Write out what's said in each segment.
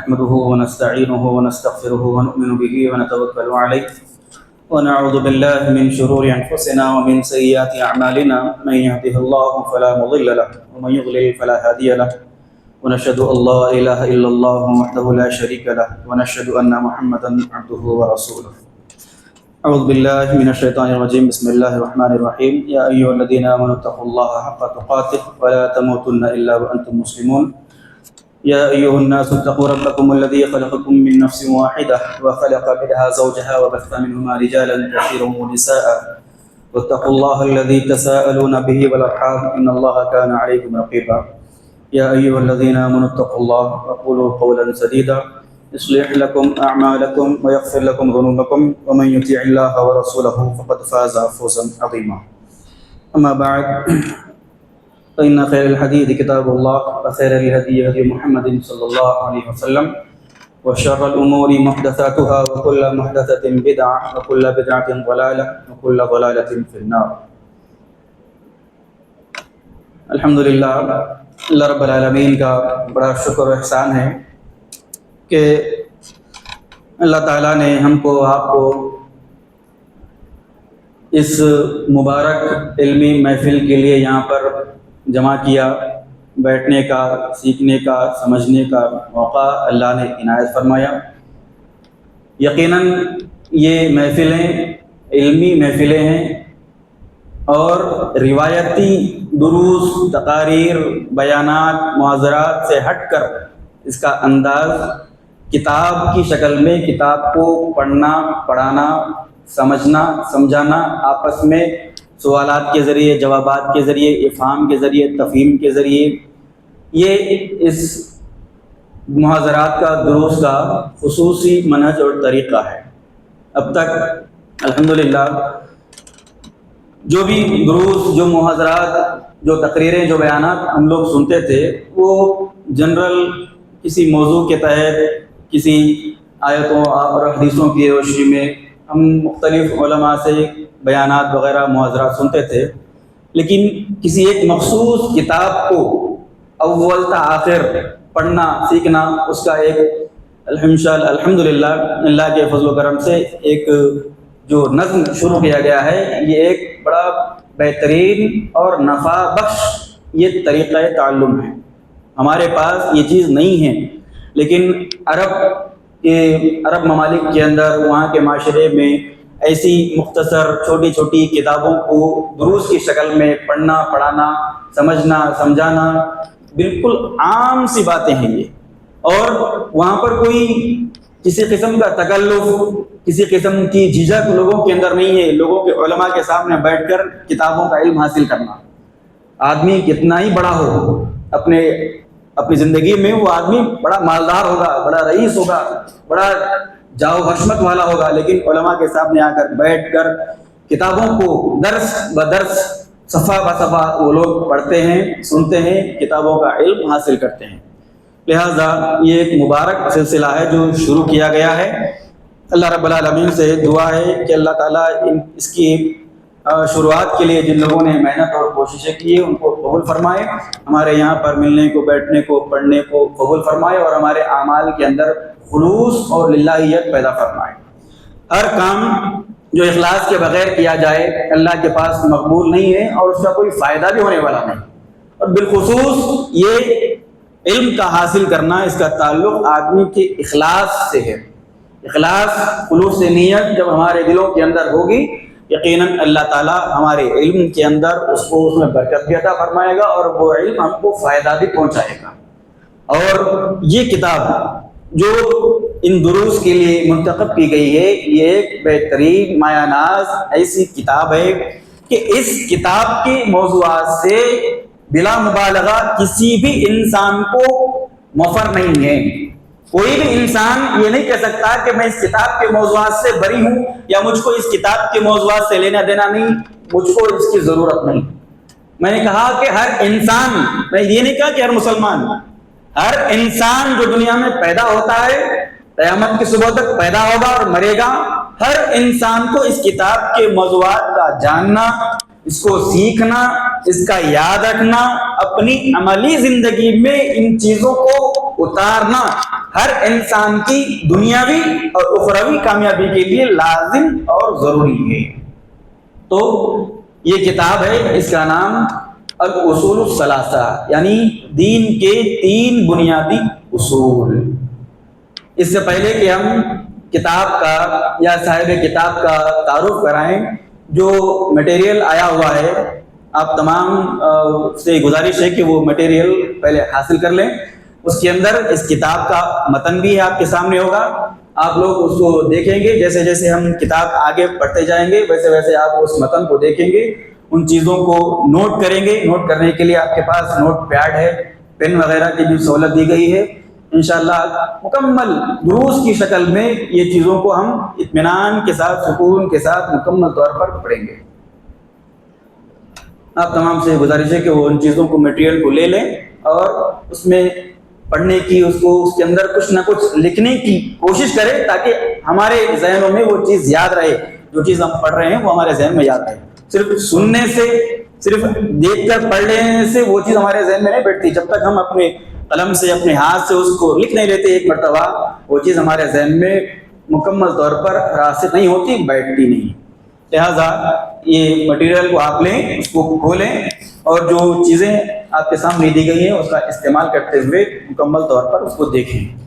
نحمده ونستعينه ونستغفره ونؤمن به ونتوكل عليه ونعوذ بالله من شرور أنفسنا ومن سيئات أعمالنا من يهده الله فلا مضل له ومن يضلل فلا هادي له ونشهد أن لا إله إلا الله وحده لا شريك له ونشهد أن محمدا عبده ورسوله. أعوذ بالله من الشيطان الرجيم. بسم الله الرحمن الرحيم. يا أيها الذين آمنوا اتقوا الله حق تقاته ولا تموتن إلا وأنتم مسلمون. يا أيها الناس اتقوا ربكم الذي خلقكم من نفس واحدة وخلق منها زوجها وبث منهما رجالا كثيرا ونساء واتقوا الله الذي تساءلون به والأرحام إن الله كان عليكم رقيبا. يا أيها الذين آمنوا اتقوا الله وقولوا قولا سديدا يصلح لكم أعمالكم ويغفر لكم ذنوبكم ومن يطع الله ورسوله فقد فاز فوزا عظيما. أما بعد فإن خير الحديث كتاب الله وخير الهدي هدي محمد صلى الله عليه وسلم وشر الأمور محدثاتها وكل محدثة بدعة وكل بدعة ضلالة وكل ضلالة في النار. الحمدللہ اللہ رب العالمین کا بڑا شکر و احسان ہے کہ اللہ تعالیٰ نے ہم کو آپ کو اس مبارک علمی محفل کے لیے یہاں پر جمع کیا. بیٹھنے کا، سیکھنے کا، سمجھنے کا موقع اللہ نے عنایت فرمایا. یقیناً یہ محفلیں علمی محفلیں ہیں اور روایتی دروس، تقاریر، بیانات، معاذرات سے ہٹ کر اس کا انداز کتاب کی شکل میں کتاب کو پڑھنا، پڑھانا، سمجھنا، سمجھانا، آپس میں سوالات کے ذریعے، جوابات کے ذریعے، افہام کے ذریعے، تفہیم کے ذریعے، یہ اس محاضرات کا، دروس کا خصوصی منہج اور طریقہ ہے. اب تک الحمدللہ جو بھی دروس، جو محاضرات، جو تقریریں، جو بیانات ہم لوگ سنتے تھے وہ جنرل کسی موضوع کے تحت، کسی آیتوں اور حدیثوں کی روشنی میں ہم مختلف علماء سے بیانات وغیرہ محاضرات سنتے تھے. لیکن کسی ایک مخصوص کتاب کو اول تا آخر پڑھنا، سیکھنا، اس کا ایک الحمدللہ اللہ کے فضل و کرم سے ایک جو نظم شروع کیا گیا ہے، یہ ایک بڑا بہترین اور نفع بخش یہ طریقہ تعلم ہے. ہمارے پاس یہ چیز نہیں ہے، لیکن عرب ممالک کے اندر، وہاں کے معاشرے میں ایسی مختصر چھوٹی چھوٹی کتابوں کو دروس کی شکل میں پڑھنا، پڑھانا، سمجھنا، سمجھانا بالکل عام سی باتیں ہیں یہ. اور وہاں پر کوئی کسی قسم کا تکلف، کسی قسم کی جھجک لوگوں کے اندر نہیں ہے. لوگوں کے علماء کے سامنے بیٹھ کر کتابوں کا علم حاصل کرنا، آدمی کتنا ہی بڑا ہو اپنی زندگی میں، وہ آدمی بڑا مالدار ہوگا، بڑا رئیس ہوگا، بڑا جاؤ حشمت والا ہوگا، لیکن علماء کے سامنے آ کر بیٹھ کر کتابوں کو درس بدرس، صفحہ بصفحہ وہ لوگ پڑھتے ہیں، سنتے ہیں، کتابوں کا علم حاصل کرتے ہیں. لہذا یہ ایک مبارک سلسلہ ہے جو شروع کیا گیا ہے. اللہ رب العالمین سے دعا ہے کہ اللہ تعالیٰ اس کی شروعات کے لیے جن لوگوں نے محنت اور کوششیں کی ہیں ان کو قبول فرمائے، ہمارے یہاں پر ملنے کو، بیٹھنے کو، پڑھنے کو قبول فرمائے، اور ہمارے اعمال کے اندر خلوص اور للہیت پیدا فرمائے. ہر کام جو اخلاص کے بغیر کیا جائے اللہ کے پاس مقبول نہیں ہے اور اس کا کوئی فائدہ بھی ہونے والا نہیں. اور بالخصوص یہ علم کا حاصل کرنا، اس کا تعلق آدمی کے اخلاص سے ہے. اخلاص، خلوص نیت جب ہمارے دلوں کے اندر ہوگی، یقیناً اللہ تعالیٰ ہمارے علم کے اندر اس میں برکت بھی عطا فرمائے گا اور وہ علم ہم کو فائدہ بھی پہنچائے گا. اور یہ کتاب جو ان دروس کے لیے منتخب کی گئی ہے، یہ ایک بہترین مایہ ناز ایسی کتاب ہے کہ اس کتاب کے موضوعات سے بلا مبالغہ کسی بھی انسان کو مفر نہیں ہے. کوئی بھی انسان یہ نہیں کہہ سکتا کہ میں اس کتاب کے موضوعات سے بری ہوں یا مجھ کو اس کتاب کے موضوعات سے لینا دینا نہیں، مجھ کو اس کی ضرورت نہیں. میں نے کہا کہ ہر انسان، میں یہ نہیں کہا کہ ہر مسلمان، ہر انسان جو دنیا میں پیدا ہوتا ہے، قیامت کی صبح تک پیدا ہوگا اور مرے گا، ہر انسان کو اس کتاب کے موضوعات کا جاننا، اس کو سیکھنا، اس کا یاد رکھنا، اپنی عملی زندگی میں ان چیزوں کو اتارنا ہر انسان کی دنیاوی اور اخروی کامیابی کے لیے لازم اور ضروری ہے۔ تو یہ کتاب ہے، اس کا نام الاصول الثلاثہ، یعنی دین کے 3 بنیادی اصول۔ اس سے پہلے کہ ہم کتاب کا یا صاحب کتاب کا تعارف کرائیں، جو مٹیریل آیا ہوا ہے آپ تمام سے گزارش ہے کہ وہ مٹیریل پہلے حاصل کر لیں۔ اس کے اندر اس کتاب کا متن بھی آپ کے سامنے ہوگا، آپ لوگ اس کو دیکھیں گے، جیسے جیسے ہم کتاب آگے پڑھتے جائیں گے ویسے ویسے آپ اس متن کو دیکھیں گے، ان چیزوں کو نوٹ کریں گے۔ نوٹ کرنے کے لیے آپ کے پاس نوٹ پیڈ ہے، پین وغیرہ کی بھی سہولت دی گئی ہے۔ انشاءاللہ مکمل دروس کی شکل میں یہ چیزوں کو ہم اطمینان کے ساتھ، سکون کے ساتھ مکمل طور پر پڑھیں گے۔ آپ تمام سے گزارش ہے کہ وہ ان چیزوں کو، مٹیریل کو لے لیں اور اس میں پڑھنے کی، اس کے اندر کچھ نہ کچھ لکھنے کی کوشش کریں، تاکہ ہمارے ذہنوں میں وہ چیز یاد رہے، جو چیز ہم پڑھ رہے ہیں وہ ہمارے ذہن میں یاد رہے۔ صرف سننے سے، صرف دیکھ کر پڑھ لینے سے وہ چیز ہمارے ذہن میں نہیں بیٹھتی، جب تک ہم اپنے قلم سے، اپنے ہاتھ سے اس کو لکھ نہیں لیتے ایک مرتبہ، وہ چیز ہمارے ذہن میں مکمل طور پر راسخ نہیں ہوتی، بیٹھتی نہیں۔ لہٰذا یہ مٹیریل کو آپ لیں، اس کو کھولیں اور جو چیزیں آپ کے سامنے دی گئی ہیں اس کا استعمال کرتے ہوئے مکمل طور پر اس کو دیکھیں۔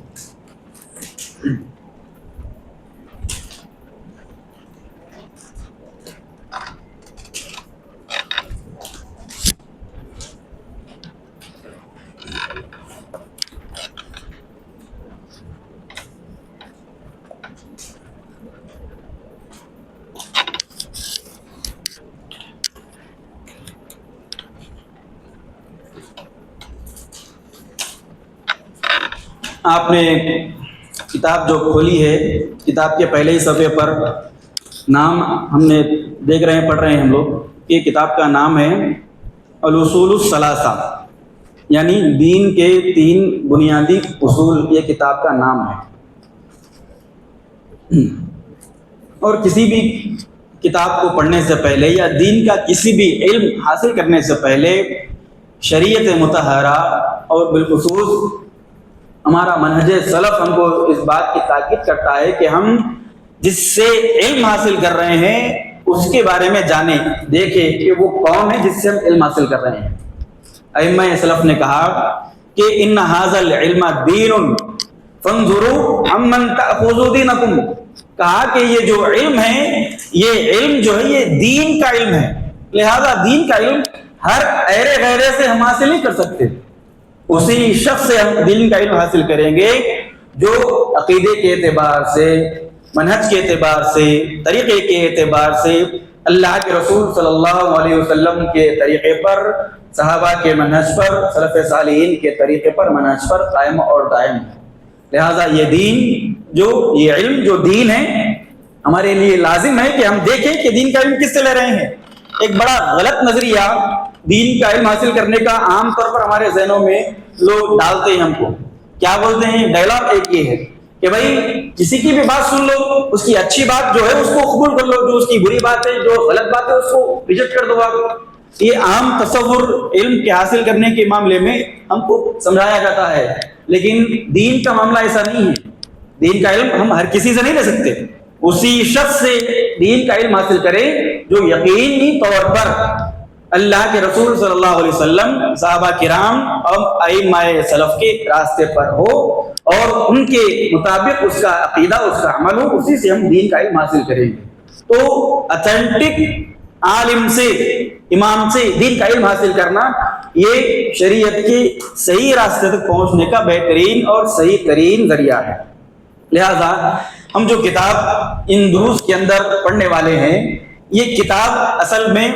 آپ نے کتاب جو کھولی ہے، کتاب کے پہلے ہی صفحے پر نام ہم نے دیکھ رہے ہیں، پڑھ رہے ہیں ہم لوگ کہ کتاب کا نام ہے الاصول الثلاثہ، یعنی دین کے 3 بنیادی اصول، یہ کتاب کا نام ہے۔ اور کسی بھی کتاب کو پڑھنے سے پہلے یا دین کا کسی بھی علم حاصل کرنے سے پہلے شریعت مطہرہ اور بالخصوص ہمارا منہج سلف ہم کو اس بات کی تاکید کرتا ہے کہ ہم جس سے علم حاصل کر رہے ہیں اس کے بارے میں جانیں، دیکھیں کہ وہ کون ہے جس سے ہم علم حاصل کر رہے ہیں۔ ائمہ سلف نے کہا کہ ان ھذا العلم دین فانظروا عمن تأخذوا دینکم، کہا کہ یہ جو علم ہے، یہ علم جو ہے یہ دین کا علم ہے، لہذا دین کا علم ہر ایرے غیرے سے ہم حاصل نہیں کر سکتے، اسی شخص سے ہم دین کا علم حاصل کریں گے جو عقیدے کے اعتبار سے، منہج کے اعتبار سے، طریقے کے اعتبار سے اللہ کے رسول صلی اللہ علیہ وسلم کے طریقے پر، صحابہ کے منہج پر، سلف صالحین کے طریقے پر، منہج پر قائم اور دائم ہے۔ لہٰذا یہ دین یہ علم جو دین ہے، ہمارے لیے لازم ہے کہ ہم دیکھیں کہ دین کا علم کس سے لے رہے ہیں۔ ایک بڑا غلط نظریہ دین کا علم حاصل کرنے کا عام طور پر ہمارے ذہنوں میں لوگ ڈالتے ہیں، ہم کو کیا بولتے ہیں، ڈائلاگ ایک یہ ہے کہ بھائی کسی کی بھی بات سن لو، اس کی اچھی بات جو ہے اس کو قبول کر لو، جو اس کی بری بات ہے، جو غلط بات ہے اس کو ریجیکٹ کر دو آپ۔ یہ عام تصور علم کے حاصل کرنے کے معاملے میں ہم کو سمجھایا جاتا ہے، لیکن دین کا معاملہ ایسا نہیں ہے۔ دین کا علم ہم ہر کسی سے نہیں لے سکتے، اسی شخص سے دین کا علم حاصل کریں جو یقینی طور پر اللہ کے رسول صلی اللہ علیہ وسلم، صحابہ کرام اور ائمہ سلف کے راستے پر ہو اور ان کے مطابق اس کا عقیدہ، اس کا عمل ہو، اسی سے ہم دین کا علم حاصل کریں گے۔ تو اتھینٹک عالم سے، امام سے دین کا علم حاصل کرنا یہ شریعت کے صحیح راستے تک پہنچنے کا بہترین اور صحیح ترین ذریعہ ہے۔ لہذا ہم جو کتاب ان دروس کے اندر پڑھنے والے ہیں، یہ کتاب اصل میں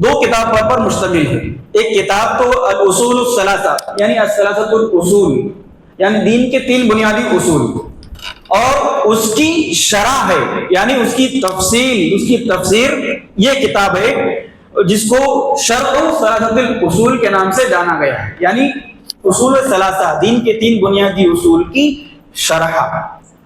2 کتابوں پر مشتمل ہے۔ ایک کتاب تو الاصول الثلاثہ، یعنی الثلاثۃ الاصول، یعنی دین کے 3 بنیادی اصول، اور اس کی شرح ہے، یعنی اس کی تفصیل، اس کی تفسیر، یہ کتاب ہے جس کو شرح ثلاثۃ الاصول کے نام سے جانا گیا ہے، یعنی اصول ثلاثہ، دین کے 3 بنیادی اصول کی شرح۔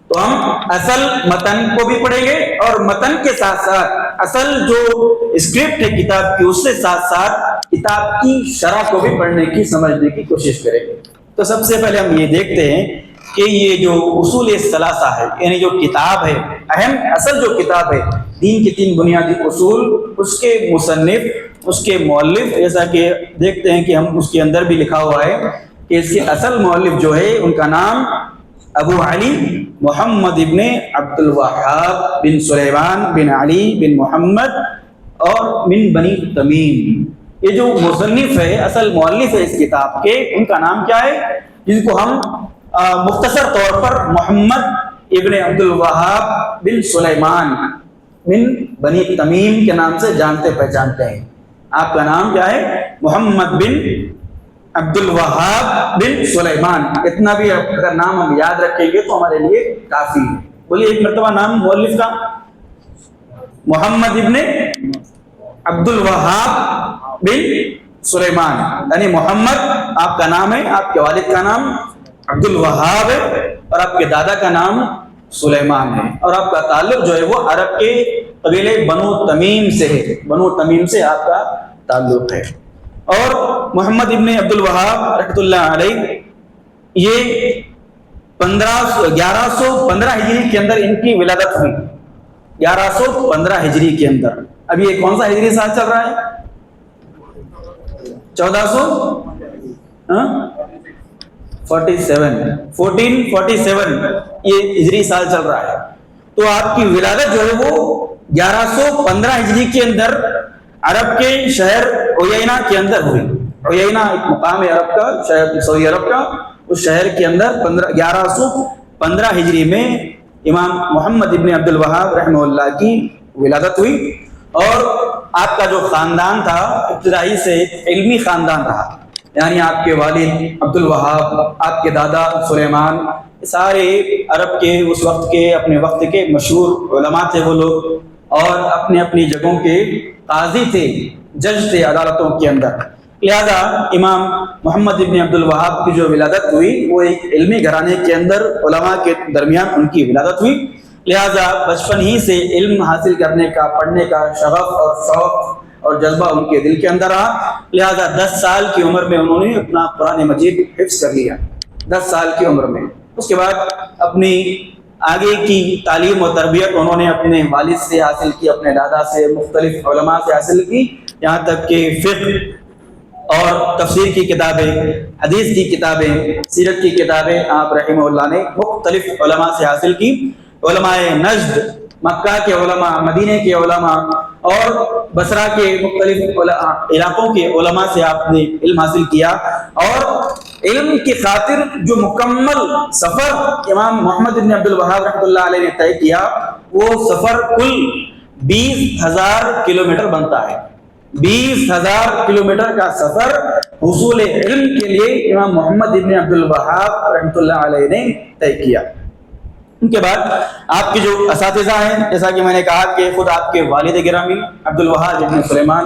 تو ہم اصل متن کو بھی پڑھیں گے اور متن کے ساتھ ساتھ اصل جو اسکرپٹ ہے کتاب کی، اس سے ساتھ ساتھ کتاب کی شرح کو بھی پڑھنے کی، سمجھنے کی کوشش کریں گے۔ تو سب سے پہلے ہم یہ دیکھتے ہیں کہ یہ جو اصول ثلاثہ ہے، یعنی جو کتاب ہے، اہم اصل جو کتاب ہے دین کی 3 بنیادی اصول، اس کے مصنف، اس کے مؤلف، جیسا کہ دیکھتے ہیں کہ ہم اس کے اندر بھی لکھا ہوا ہے کہ اس کے اصل مؤلف جو ہے ان کا نام ابو علی محمد ابن عبد الوہاب بن سلیمان بن علی بن محمد اور من بنی تمیم. یہ جو مصنف ہے، اصل مؤلف ہے اس کتاب کے، ان کا نام کیا ہے، جن کو ہم مختصر طور پر محمد ابن عبد الوہاب بن سلیمان بن بنی تمیم کے نام سے جانتے پہچانتے ہیں. آپ کا نام کیا ہے؟ محمد بن عبد الوہاب بن سلیمان. اتنا بھی اگر نام ہم یاد رکھیں گے تو ہمارے لیے کافی ہے. بولیے ایک مرتبہ نام مؤلف کا. محمد ابن عبد الوہاب بن سلیمان، یعنی محمد آپ کا نام ہے، آپ کے والد کا نام عبد الوہاب ہے اور آپ کے دادا کا نام سلیمان ہے، اور آپ کا تعلق جو ہے وہ عرب کے قبیلے بنو تمیم سے ہے. بنو تمیم سے آپ کا تعلق ہے. اور محمد ابن عبد الوہاب رحمۃ اللہ علیہ یہ 1115 ہجری کے اندر ان کی ولادت ہوئی. 1115 ہجری کے اندر. اب یہ کون سا ہجری سال چل رہا ہے؟ 1447 یہ ہجری سال چل رہا ہے. تو آپ کی ولادت جو ہے وہ 1115 ہجری کے اندر عرب کے شہر عیینہ کے اندر ہوئی. عیینہ ایک مقام ہے عرب کا، شہر سعودی عرب کا، اس شہر کے اندر 1115 ہجری میں امام محمد ابن عبد الوہاب رحمہ اللہ کی ولادت ہوئی. اور آپ کا جو خاندان تھا ابتدائی سے علمی خاندان رہا، یعنی آپ کے والد عبد الوہاب، آپ کے دادا سلیمان، سارے عرب کے اس وقت کے اپنے وقت کے مشہور علماء تھے وہ لوگ، اور اپنے اپنی جگہوں کے قاضی تھے، جج تھے عدالتوں کے اندر. لہذا امام محمد ابن عبد الوہاب کی جو ولادت ہوئی وہ ایک علمی گھرانے کے اندر علماء کے درمیان ان کی ولادت ہوئی. لہذا بچپن ہی سے علم حاصل کرنے کا، پڑھنے کا شغف اور شوق اور جذبہ ان کے دل کے اندر رہا. لہذا 10 سال کی عمر میں انہوں نے اپنا قرآن مجید حفظ کر لیا. 10 سال کی عمر میں. اس کے بعد اپنی آگے کی تعلیم و تربیت انہوں نے اپنے والد سے حاصل کی، اپنے دادا سے، مختلف علماء سے حاصل کی، یہاں تک کہ فقہ اور تفسیر کی کتابیں، حدیث کی کتابیں، سیرت کی کتابیں آپ رحمہ اللہ نے مختلف علماء سے حاصل کی. علماء نجد، مکہ کے علماء، مدینے کے علماء اور بصرہ کے مختلف علاقوں کے علماء سے آپ نے علم حاصل کیا. اور علم کی خاطر جو مکمل سفر امام محمد بن عبد الوہاب رحمۃ اللہ علیہ نے طے کیا، وہ سفر کل 20,000 کلومیٹر بنتا ہے. 20,000 کلومیٹر کا سفر حصول علم کے لیے امام محمد بن عبد الوہاب رحمۃ اللہ علیہ نے طے کیا. ان کے بعد آپ کے جو اساتذہ ہیں، جیسا کہ میں نے کہا کہ خود آپ کے والد گرامی عبد الوہاب بن سلیمان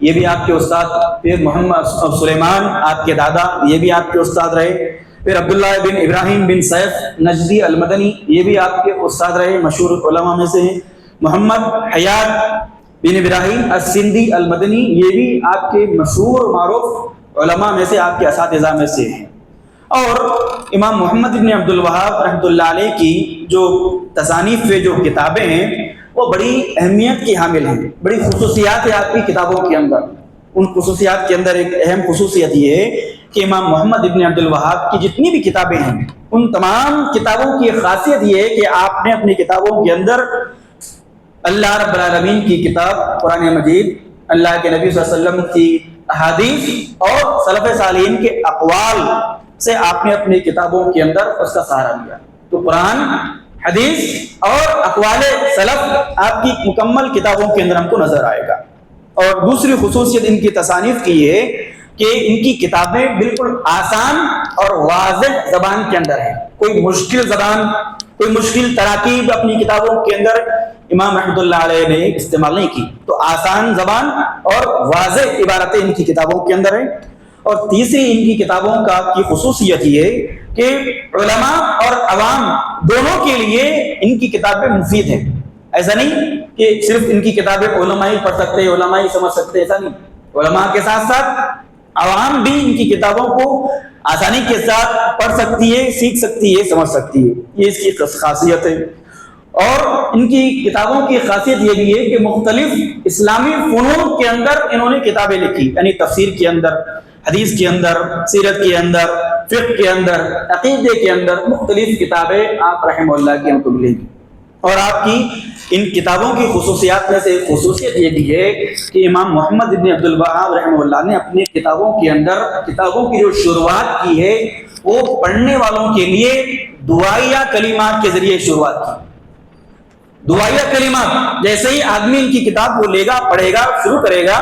یہ بھی آپ کے استاد، پھر محمد سلیمان آپ کے دادا یہ بھی آپ کے استاد رہے، پھر عبداللہ بن ابراہیم بن سیف نجدی المدنی یہ بھی آپ کے استاد رہے، مشہور علماء میں سے ہیں. محمد حیات بن ابراہیم السندی المدنی یہ بھی آپ کے مشہور معروف علماء میں سے، آپ کے اساتذہ میں سے ہیں. اور امام محمد بن عبد الوہاب رحمۃ اللہ علیہ کی جو تصانیف پہ جو کتابیں ہیں وہ بڑی اہمیت کی حامل ہیں، بڑی خصوصیات ہیں آپ کی کتابوں کے اندر. ان خصوصیات کے اندر ایک اہم خصوصیت یہ ہے کہ امام محمد بن عبد الوہاب کی جتنی بھی کتابیں ہیں ان تمام کتابوں کی خاصیت یہ ہے کہ آپ نے اپنی کتابوں کے اندر اللہ رب العالمین کی کتاب قرآن مجید، اللہ کے نبی صلی اللہ علیہ وسلم کی احادیث اور سلف صالحین کے اقوال سے آپ نے اپنی کتابوں کے اندر اس کا سہارا لیا. تو قرآن، حدیث اور اقوال سلف آپ کی مکمل کتابوں کے اندر ہم کو نظر آئے گا. اور دوسری خصوصیت ان کی تصانیف کی ہے کہ ان کی کتابیں بالکل آسان اور واضح زبان کے اندر ہیں. کوئی مشکل زبان، کوئی مشکل تراکیب اپنی کتابوں کے اندر امام رحمۃ اللہ علیہ نے استعمال نہیں کی. تو آسان زبان اور واضح عبارتیں ان کی کتابوں کے اندر ہیں. اور تیسری ان کی کتابوں کی خصوصیت یہ کہ علماء اور عوام دونوں کے لیے ان کی کتابیں مفید ہیں. ایسا نہیں کہ صرف ان کی کتابیں علماء ہی پڑھ سکتے، علماء ہی سمجھ سکتے، ایسا نہیں. علماء کے ساتھ ساتھ عوام بھی ان کی کتابوں کو آسانی کے ساتھ پڑھ سکتی ہے، سیکھ سکتی ہے، سمجھ سکتی ہے. یہ اس کی خاصیت ہے. اور ان کی کتابوں کی خاصیت یہ بھی ہے کہ مختلف اسلامی فنون کے اندر انہوں نے کتابیں لکھی، یعنی تفسیر کے اندر، حدیث کے اندر، سیرت کے اندر، فقہ کے اندر، عقیدے کے اندر مختلف کتابیں آپ رحمہ اللہ کی ہم کو ملیں گی. اور آپ کی ان کتابوں کی خصوصیات میں سے ایک خصوصیت یہ بھی ہے کہ امام محمد ابن عبد الوہاب رحمہ اللہ نے اپنی کتابوں کے اندر کتابوں کی جو شروعات کی ہے وہ پڑھنے والوں کے لیے دعائیہ کلمات کے ذریعے شروعات کی. دعائیہ کلمات، جیسے ہی آدمی ان کی کتاب کو لے گا، پڑھے گا، شروع کرے گا،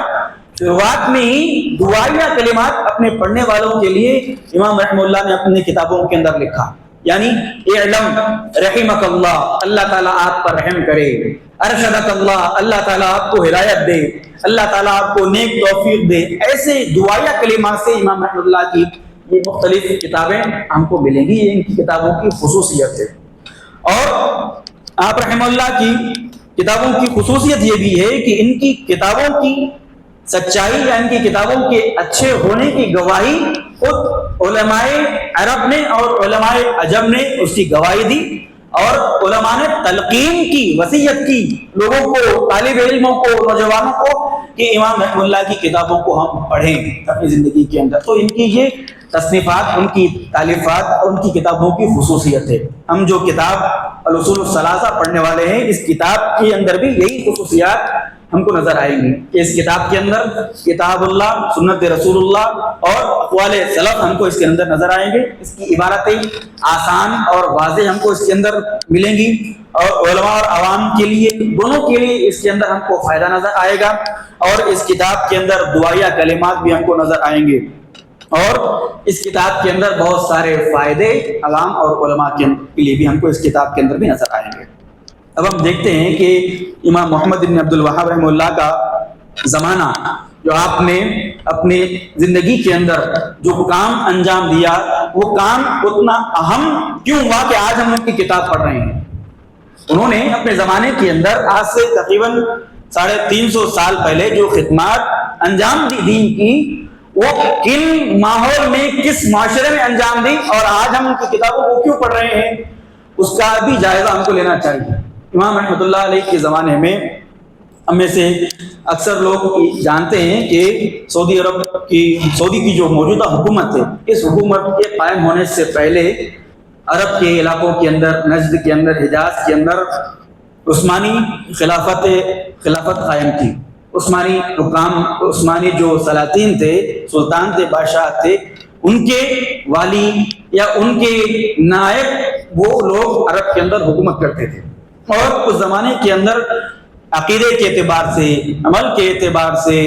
شروعات میں ہی دعائیہ کلمات اپنے پڑھنے والوں کے لیے امام رحمہ اللہ نے اپنی کتابوں کے اندر لکھا. یعنی اعلم رحمک اللہ، اللہ تعالیٰ آپ پر رحم کرے، ارشدک اللہ، اللہ تعالیٰ آپ کو ہدایت دے، اللہ تعالیٰ آپ کو نیک توفیق دے. ایسے دعائیہ کلمات سے امام رحمہ اللہ کی یہ مختلف کتابیں ہم کو ملیں گی. یہ ان کی کتابوں کی خصوصیت ہے. اور آپ رحمہ اللہ کی کتابوں کی خصوصیت یہ بھی ہے کہ ان کی کتابوں کی سچائی یا ان کی کتابوں کے اچھے ہونے کی گواہی خود علماء عرب نے اور علماء عجم نے اس کی گواہی دی. اور علماء نے تلقین کی، وصیت کی لوگوں کو، طالب علموں کو، نوجوانوں کو کہ امام رحمہ اللہ کی کتابوں کو ہم پڑھیں اپنی زندگی کے اندر. تو ان کی یہ تصنیفات، ان کی تالیفات اور ان کی کتابوں کی خصوصیت ہے. ہم جو کتاب الاصول الثلاثہ پڑھنے والے ہیں، اس کتاب کے اندر بھی یہی خصوصیات ہم کو نظر آئیں گی کہ اس کتاب کے اندر کتاب اللہ، سنت رسول اللہ اور اقوال سلف ہم کو اس کے اندر نظر آئیں گے. اس کی عبارتیں آسان اور واضح ہم کو اس کے اندر ملیں گی، اور علماء اور عوام کے لیے، دونوں کے لیے اس کے اندر ہم کو فائدہ نظر آئے گا. اور اس کتاب کے اندر دعائیہ کلمات بھی ہم کو نظر آئیں گے. اور اس کتاب کے اندر بہت سارے فائدے عوام اور علماء کے لیے بھی ہم کو اس کتاب کے اندر بھی نظر آئیں گے. اب ہم دیکھتے ہیں کہ امام محمد بن عبد الوہاب رحمہ اللہ کا زمانہ، جو آپ نے اپنی زندگی کے اندر جو کام انجام دیا، وہ کام اتنا اہم کیوں ہوا کہ آج ہم ان کی کتاب پڑھ رہے ہیں. انہوں نے اپنے زمانے کے اندر آج سے تقریباً 350 سال پہلے جو خدمات انجام دی دین کی، وہ کن ماحول میں، کس معاشرے میں انجام دی، اور آج ہم ان کی کتابوں کو کیوں پڑھ رہے ہیں، اس کا بھی جائزہ ہم کو لینا چاہیے. امام رحمۃ اللہ علیہ کے زمانے میں ہم میں سے اکثر لوگ جانتے ہیں کہ سعودی کی جو موجودہ حکومت ہے، اس حکومت کے قائم ہونے سے پہلے عرب کے علاقوں کے اندر، نجد کے اندر، حجاز کے اندر عثمانی خلافت قائم تھی. عثمانی حکام، عثمانی جو سلاطین تھے، سلطان تھے، بادشاہ تھے، ان کے والی یا ان کے نائب وہ لوگ عرب کے اندر حکومت کرتے تھے. اور اس زمانے کے اندر عقیدے کے اعتبار سے، عمل کے اعتبار سے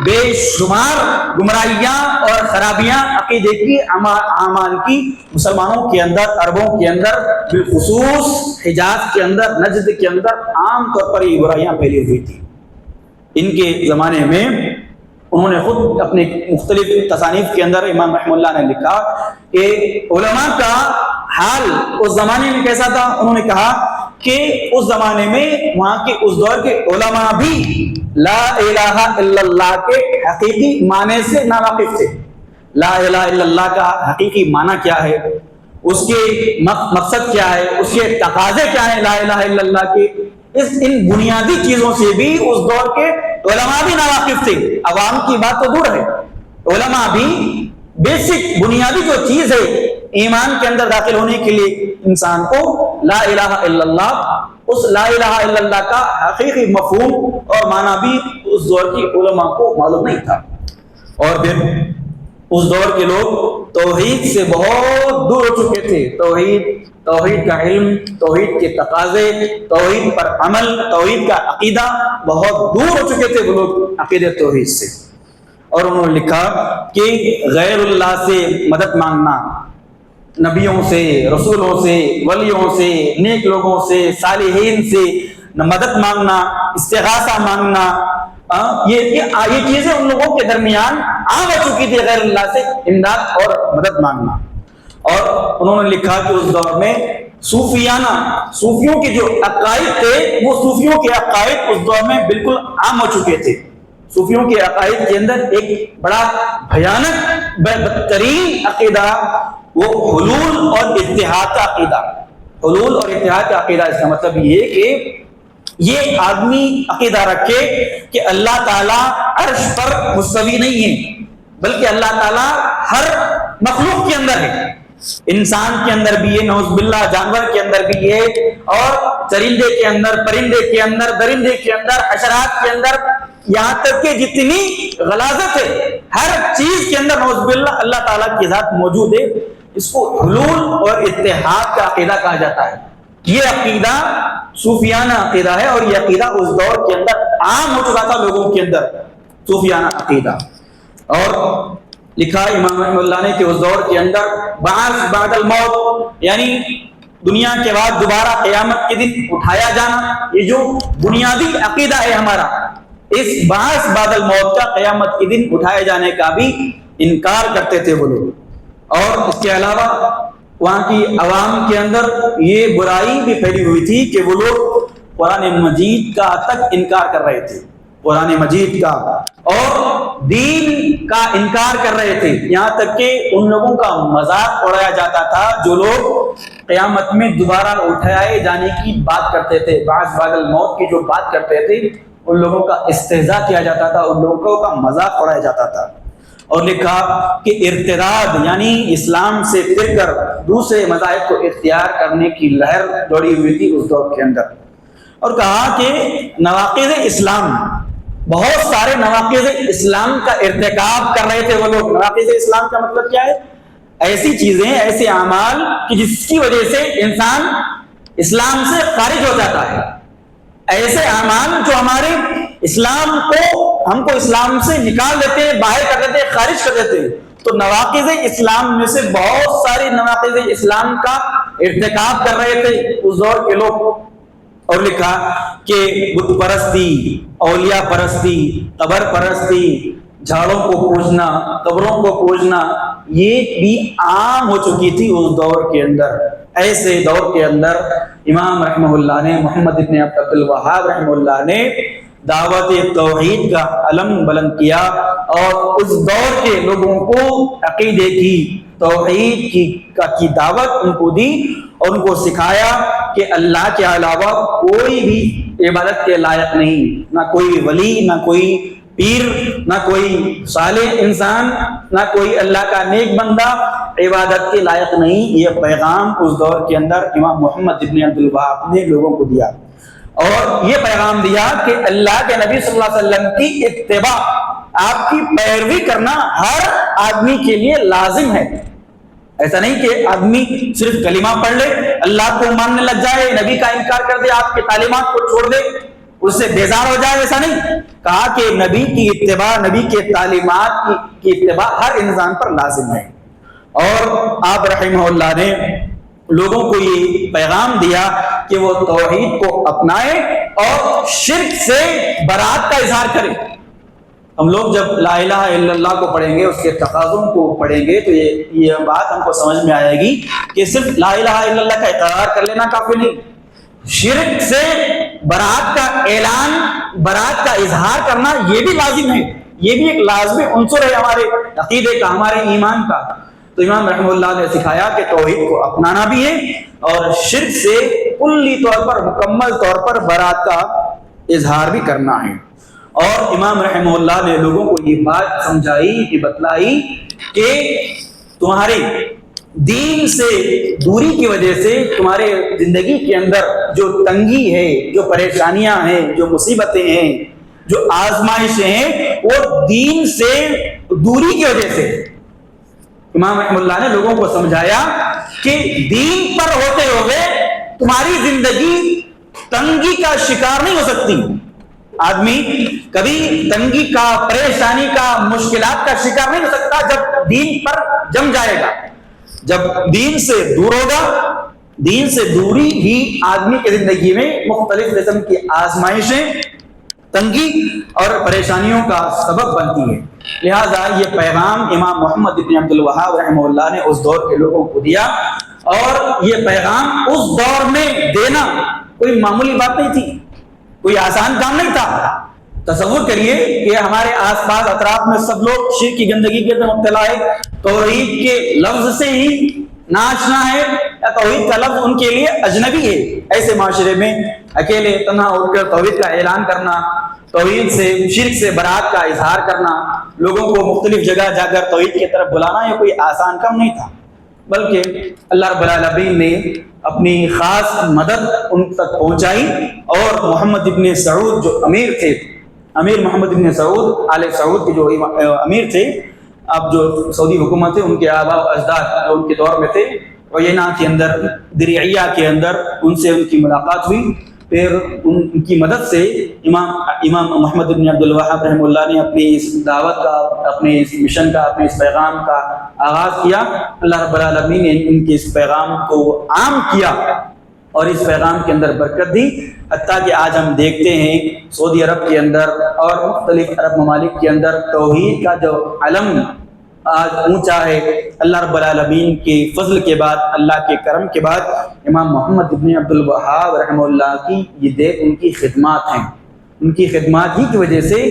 بے شمار گمراہیاں اور خرابیاں عقیدے کی، اعمال کی مسلمانوں کے اندر، عربوں کے اندر، بالخصوص حجاز کے اندر، نجد کے اندر عام طور پر یہ برائیاں پھیلی ہوئی تھی. ان کے زمانے میں انہوں نے خود اپنے مختلف تصانیف کے اندر امام رحمہ اللہ نے لکھا کہ علماء کا حال اس زمانے میں کیسا تھا. انہوں نے کہا کہ اس زمانے میں وہاں کے اس دور کے علماء بھی لا الہ الا اللہ کے حقیقی معنی سے ناواقف تھے. لا الہ الا اللہ کا حقیقی معنی کیا ہے، اس کے مقصد کیا ہے، اس کے تقاضے کیا ہیں لا الہ الا اللہ کے، ان بنیادی چیزوں سے بھی اس دور کے علماء بھی ناواقف تھے. عوام کی بات تو دور ہے، علماء بھی بیسک بنیادی جو چیز ہے ایمان کے اندر داخل ہونے کے لیے انسان کو لا الہ الا اللہ، اس لا الہ الا اللہ کا حقیقی مفہوم اور معنی بھی اس دور کی علماء کو معلوم نہیں تھا. اور پھر اس دور کے لوگ توحید سے بہت دور ہو چکے تھے. توحید کا علم، توحید کے تقاضے، توحید پر عمل، توحید کا عقیدہ، بہت دور ہو چکے تھے وہ لوگ عقیدہ توحید سے. اور انہوں نے لکھا کہ غیر اللہ سے مدد مانگنا، نبیوں سے، رسولوں سے، ولیوں سے، نیک لوگوں سے، صالحین سے مدد مانگنا، استغاثہ مانگنا، یہ چیزیں ان لوگوں کے درمیان عام ہو چکی تھی، غیر اللہ سے امداد اور مدد مانگنا. اور انہوں نے لکھا کہ اس دور میں صوفیوں کے جو عقائد تھے، وہ صوفیوں کے عقائد اس دور میں بالکل عام ہو چکے تھے. صوفیوں کے عقائد کے اندر ایک بڑا بھیانک بدترین عقیدہ وہ حلول اور اتحاد کا عقیدہ. حلول اور اتحاد کا عقیدہ اس کا مطلب یہ کہ یہ آدمی عقیدہ رکھے کہ اللہ تعالیٰ عرش پر مستوی نہیں ہے، بلکہ اللہ تعالیٰ ہر مخلوق کے اندر ہے. انسان کے اندر بھی ہے، نعوذ باللہ جانور کے اندر بھی ہے، اور چرندے کے اندر، پرندے کے اندر، درندے کے اندر، حشرات کے اندر، یہاں تک کہ جتنی غلاظت ہے ہر چیز کے اندر نعوذ باللہ اللہ تعالیٰ کی ذات موجود ہے. اس کو حلول اور اتحاد کا عقیدہ کہا جاتا ہے. یہ عقیدہ صوفیانہ عقیدہ ہے، اور یہ عقیدہ اس دور کے اندر عام ہو چکا تھا لوگوں کے اندر، صوفیانہ عقیدہ. اور لکھا امام رحمہ اللہ نے کہ اس دور کے اندر بعث بعد الموت، یعنی دنیا کے بعد دوبارہ قیامت کے دن اٹھایا جانا، یہ جو بنیادی عقیدہ ہے ہمارا، اس بعث بعد الموت کا، قیامت کے دن اٹھائے جانے کا بھی انکار کرتے تھے وہ لوگ. اور اس کے علاوہ وہاں کی عوام کے اندر یہ برائی بھی پھیلی ہوئی تھی کہ وہ لوگ قرآن مجید کا تک انکار کر رہے تھے، قرآن مجید کا، اور دین کا انکار کر رہے تھے. یہاں تک کہ ان لوگوں کا مذاق اڑایا جاتا تھا جو لوگ قیامت میں دوبارہ اٹھائے جانے کی بات کرتے تھے، بعث بعد الموت کی جو بات کرتے تھے، ان لوگوں کا استہزاء کیا جاتا تھا، ان لوگوں کا مذاق اڑایا جاتا تھا. اور لکھا کہ ارتداد یعنی اسلام سے پھر کر دوسرے مذاہب کو اختیار کرنے کی لہر دوڑی ہوئی تھی اس دور کے اندر. اور کہا کہ نواقض اسلام، بہت سارے نواقض اسلام کا ارتکاب کر رہے تھے وہ لوگ. نواقض اسلام کا مطلب کیا ہے؟ ایسی چیزیں، ایسے اعمال کہ جس کی وجہ سے انسان اسلام سے خارج ہو جاتا ہے، ایسے اعمال جو ہمارے اسلام کو، ہم کو اسلام سے نکال دیتے ہیں، باہر کر دیتے ہیں، خارج کر دیتے ہیں. تو نواقض اسلام میں سے بہت ساری نواقض اسلام کا ارتکاب کر رہے تھے اس دور کے لوگ. اور لکھا کہ بت پرستی، اولیاء پرستی، قبر پرستی، جھاڑوں کو پوجنا، قبروں کو پوجنا، یہ بھی عام ہو چکی تھی اس دور کے اندر. ایسے دور کے اندر امام رحمہ اللہ نے، محمد ابن عبد الوہاب رحمہ اللہ نے دعوت توحید کا علم بلند کیا، اور اس دور کے لوگوں کو عقیدے کی، توحید کی دعوت ان کو دی، اور ان کو سکھایا کہ اللہ کے علاوہ کوئی بھی عبادت کے لائق نہیں، نہ کوئی ولی، نہ کوئی پیر، نہ کوئی صالح انسان، نہ کوئی اللہ کا نیک بندہ عبادت کے لائق نہیں. یہ پیغام اس دور کے اندر امام محمد ابن عبد الوہاب نے لوگوں کو دیا، اور یہ پیغام دیا کہ اللہ کے نبی صلی اللہ علیہ وسلم کی اتباع، آپ کی پیروی کرنا ہر آدمی کے لیے لازم ہے. ایسا نہیں کہ آدمی صرف کلمہ پڑھ لے، اللہ کو ماننے لگ جائے، نبی کا انکار کر دے، آپ کی تعلیمات کو چھوڑ دے، اس سے بیزار ہو جائے. ایسا نہیں کہا کہ نبی کی اتباع، نبی کے تعلیمات کی اتباع ہر انسان پر لازم ہے. اور آپ رحمہ اللہ نے لوگوں کو یہ پیغام دیا کہ وہ توحید کو اپنائیں اور شرک سے برات کا اظہار کریں. ہم لوگ جب لا الہ الا اللہ کو پڑھیں گے، اس کے تقاضوں کو پڑھیں گے، تو یہ بات ہم کو سمجھ میں آئے گی کہ صرف لا الہ الا اللہ کا اقرار کر لینا کافی نہیں، شرک سے برات کا اعلان، برات کا اظہار کرنا یہ بھی لازم ہے. یہ بھی ایک لازمی عنصر ہے ہمارے عقیدے کا، ہمارے ایمان کا. تو امام رحمہ اللہ نے سکھایا کہ توحید کو اپنانا بھی ہے، اور شرک سے کلی طور پر، مکمل طور پر برات کا اظہار بھی کرنا ہے. اور امام رحمہ اللہ نے لوگوں کو یہ بات سمجھائی، یہ بتلائی کہ تمہارے دین سے دوری کی وجہ سے تمہارے زندگی کے اندر جو تنگی ہے، جو پریشانیاں ہیں، جو مصیبتیں ہیں، جو آزمائشیں ہیں، وہ دین سے دوری کی وجہ سے. امام رحمہ اللہ نے لوگوں کو سمجھایا کہ دین پر ہوتے ہوئے تمہاری زندگی تنگی کا شکار نہیں ہو سکتی. آدمی کبھی تنگی کا، پریشانی کا، مشکلات کا شکار نہیں ہو سکتا جب دین پر جم جائے گا. جب دین سے دور ہوگا، دین سے دوری ہی آدمی کی زندگی میں مختلف قسم کی آزمائشیں، تنگی اور پریشانیوں کا سبب بنتی ہے. لہذا یہ پیغام امام محمد ابن عبد الوہاب رحمہ اللہ نے اس دور کے لوگوں کو دیا، اور یہ پیغام اس دور میں دینا کوئی معمولی بات نہیں تھی، کوئی آسان کام نہیں تھا. تصور کریے کہ ہمارے آس پاس اطراف میں سب لوگ شرک کی گندگی کے اندر مبتلا ہے، توحید کے لفظ سے ہی ناشنا ہے یا توحید کا لفظ ان کے لیے اجنبی ہے، ایسے معاشرے میں اکیلے تنہا اٹھ کر توحید کا اعلان کرنا، توحید سے شرک سے برات کا اظہار کرنا، لوگوں کو مختلف جگہ جا کر توحید کی طرف بلانا، یہ کوئی آسان کام نہیں تھا، بلکہ اللہ رب العالمین نے اپنی خاص مدد ان تک پہنچائی، اور محمد ابن سعود جو امیر تھے، امیر محمد ابن سعود آل سعود کے جو امیر تھے، اب جو سعودی حکومت ہے، ان کے آباء و اجداد جو ان کے دور میں تھے، عیینہ کے اندر، درعیہ کے اندر ان سے ان کی ملاقات ہوئی، پھر ان کی مدد سے امام محمد بن عبد الوہاب رحمہ اللہ نے اپنی اس دعوت کا، اپنے اس مشن کا، اپنے اس پیغام کا آغاز کیا۔ اللہ رب العالمین نے ان کے اس پیغام کو عام کیا اور اس پیغام کے اندر برکت دی، حتیٰ کہ آج ہم دیکھتے ہیں سعودی عرب کے اندر اور مختلف عرب ممالک کے اندر توحید کا جو علم آج اونچا ہے، اللہ رب العالمین کے فضل کے بعد، اللہ کے کرم کے بعد، امام محمد ابن عبد الوہاب رحمہ اللہ کی یہ دیکھ ان کی خدمات ہیں، ان کی خدمات ہی کی وجہ سے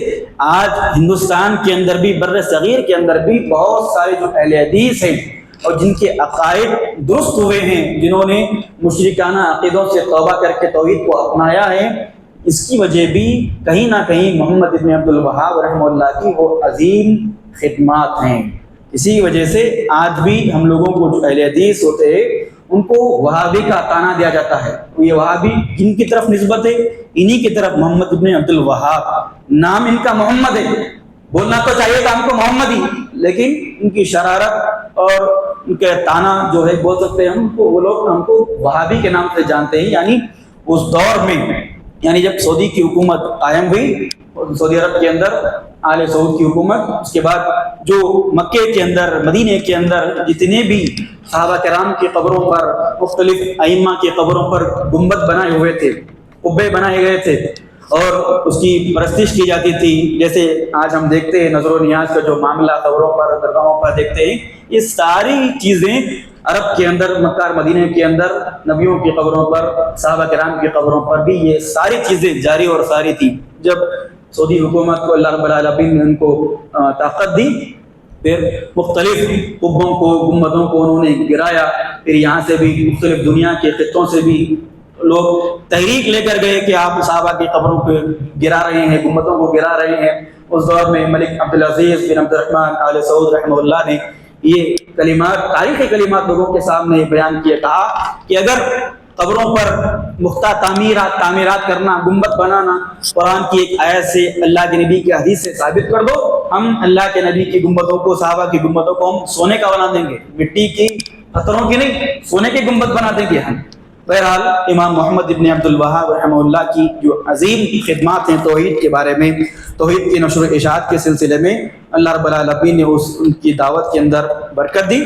آج ہندوستان کے اندر بھی، بر صغیر کے اندر بھی بہت سارے جو اہل حدیث ہیں اور جن کے عقائد درست ہوئے ہیں، جنہوں نے مشرکانہ عقیدوں سے توبہ کر کے توحید کو اپنایا ہے، اس کی وجہ بھی کہیں نہ کہیں محمد ابن عبد الوہاب رحمہ اللہ کی وہ عظیم خدمات ہیں۔ اسی وجہ سے آج بھی ہم لوگوں کو جو اہل حدیث ہوتے ہیں ان کو وہابی کا طعنہ دیا جاتا ہے، یہ وہابی جن کی طرف نسبت ہے، انہی کی طرف محمد ابن عبد الوہاب، نام ان کا محمد ہے، بولنا تو چاہیے تھا ہم کو محمد ہی، لیکن ان کی شرارت اور ان کے طعنہ جو ہے بول سکتے ہیں ہم کو، وہ لوگ ہم کو وہابی کے نام سے جانتے ہیں۔ یعنی اس دور میں، یعنی جب سعودی کی حکومت قائم ہوئی، سعودی عرب کے اندر آل سعود کی حکومت، اس کے بعد جو مکے کے اندر، مدینے کے اندر جتنے بھی صحابہ کرام کی قبروں پر، مختلف ائمہ کی قبروں پر گنبد بنائے ہوئے تھے، قبے بنائے گئے تھے اور اس کی پرستش کی جاتی تھی، جیسے آج ہم دیکھتے ہیں نظر و نیاز کا جو معاملہ قبروں پر، درگاہوں پر دیکھتے ہیں، یہ ساری چیزیں عرب کے اندر، مکہ اور مدینے کے اندر نبیوں کی قبروں پر، صحابہ کرام کی قبروں پر بھی یہ ساری چیزیں جاری اور ساری تھی۔ جب سعودی حکومت کو اللہ رب العالمین نے ان کو طاقت دی، پھر مختلف قبوں کو، گنبدوں کو انہوں نے گرایا، پھر یہاں سے بھی مختلف دنیا کے خطوں سے بھی لوگ تحریک لے کر گئے کہ آپ صحابہ کی قبروں کو گرا رہے ہیں، گنبدوں کو گرا رہے ہیں۔ اس دور میں ملک عبدالعزیز بن عبد الرحمن آل سعود رحمہ اللہ نے یہ کلمات، تاریخی کلمات لوگوں کے سامنے بیان کیے، کہا کہ اگر قبروں پر مختہ تعمیرات کرنا، گنبد بنانا قرآن کی ایک آیت سے، اللہ کے نبی کی حدیث سے ثابت کر دو، ہم اللہ کے نبی کی گنبدوں کو، صحابہ کی گنبدوں کو ہم سونے کا بنا دیں گے، مٹی کی، پتھروں کی نہیں، سونے کی گنبد بنا دیں گے ہم۔ بہرحال امام محمد ابن عبد الوہاب رحمہ اللہ کی جو عظیم خدمات ہیں توحید کے بارے میں، توحید کی نشر و اشاعت کے سلسلے میں، اللہ رب العالمین نے ان کی دعوت کے اندر برکت دی،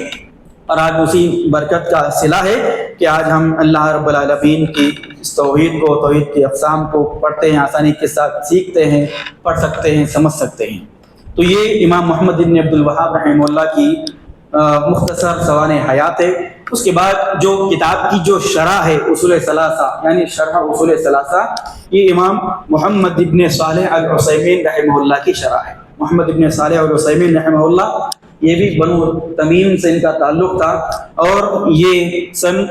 اور آج اسی برکت کا صلہ ہے کہ آج ہم اللہ رب العالمین کی اس توحید کو، توحید کی اقسام کو پڑھتے ہیں، آسانی کے ساتھ سیکھتے ہیں، پڑھ سکتے ہیں، سمجھ سکتے ہیں۔ تو یہ امام محمد ابن عبد الوہاب رحمہ اللہ کی مختصر سوانح حیات ہے۔ اس کے بعد جو کتاب کی جو شرح ہے، اصول ثلاثہ، یعنی شرح اصول ثلاثہ، یہ امام محمد ابن صالح العثیمین رحمہ اللہ کی شرح ہے۔ محمد ابن صالح العثیمین رحمہ اللہ، یہ بھی بنو تمیم سے ان کا تعلق تھا، اور یہ سن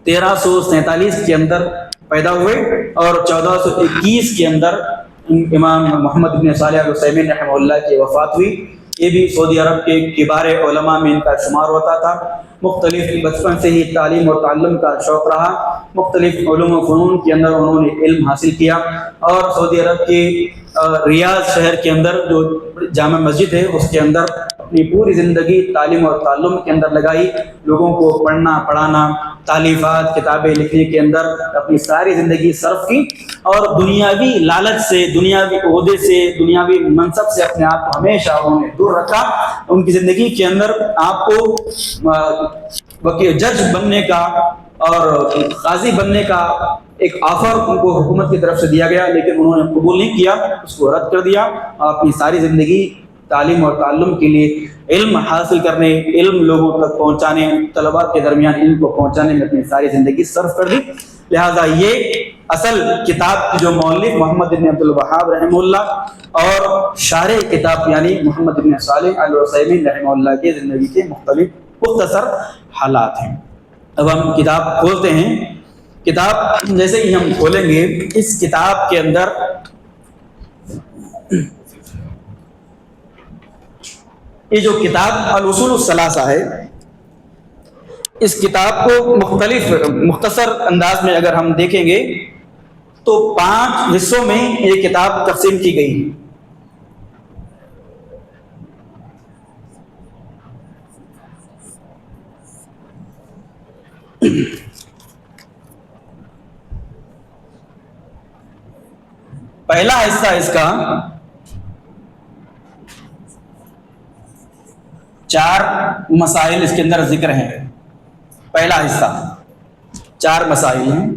1347 کے اندر پیدا ہوئے اور 1421 کے اندر امام محمد ابن صالح العثیمین رحمہ اللہ کی وفات ہوئی۔ یہ بھی سعودی عرب کے کبار علماء میں ان کا شمار ہوتا تھا۔ مختلف بچپن سے ہی تعلیم اور تعلم کا شوق رہا، مختلف علوم و فنون کے اندر انہوں نے علم حاصل کیا، اور سعودی عرب کے ریاض شہر کے اندر جو جامع مسجد ہے اس کے اندر اپنی پوری زندگی تعلیم اور تعلم کے اندر لگائی، لوگوں کو پڑھنا پڑھانا، تالیفات کتابیں لکھنے کے اندر اپنی ساری زندگی صرف کی، اور دنیاوی لالچ سے، دنیاوی عہدے سے، دنیاوی منصب سے اپنے آپ کو ہمیشہ انہوں نے دور رکھا۔ ان کی زندگی کے اندر آپ کو جج بننے کا اور قاضی بننے کا ایک آفر ان کو حکومت کی طرف سے دیا گیا، لیکن انہوں نے قبول نہیں کیا، اس کو رد کر دیا، اور اپنی ساری زندگی تعلیم اور تعلم کے لیے، علم حاصل کرنے، علم لوگوں تک پہنچانے، طلباء کے درمیان علم کو پہنچانے میں اپنی ساری زندگی صرف کر دی۔ لہٰذا یہ اصل کتاب کی جو مؤلف محمد بن عبد الوہاب رحمہ اللہ اور شارح کتاب یعنی محمد بن صالح العثیمین رحمہ اللہ کے زندگی کے مختلف مختصر حالات ہیں۔ اب ہم کتاب کھولتے ہیں۔ کتاب جیسے ہی ہم کھولیں گے، اس کتاب کے اندر یہ جو کتاب الاصول الثلاثہ ہے، اس کتاب کو مختصر انداز میں اگر ہم دیکھیں گے تو 5 حصوں میں یہ کتاب تقسیم کی گئی۔ پہلا حصہ اس کا 4 مسائل اس کے اندر ذکر ہیں۔ پہلا حصہ 4 مسائل ہیں۔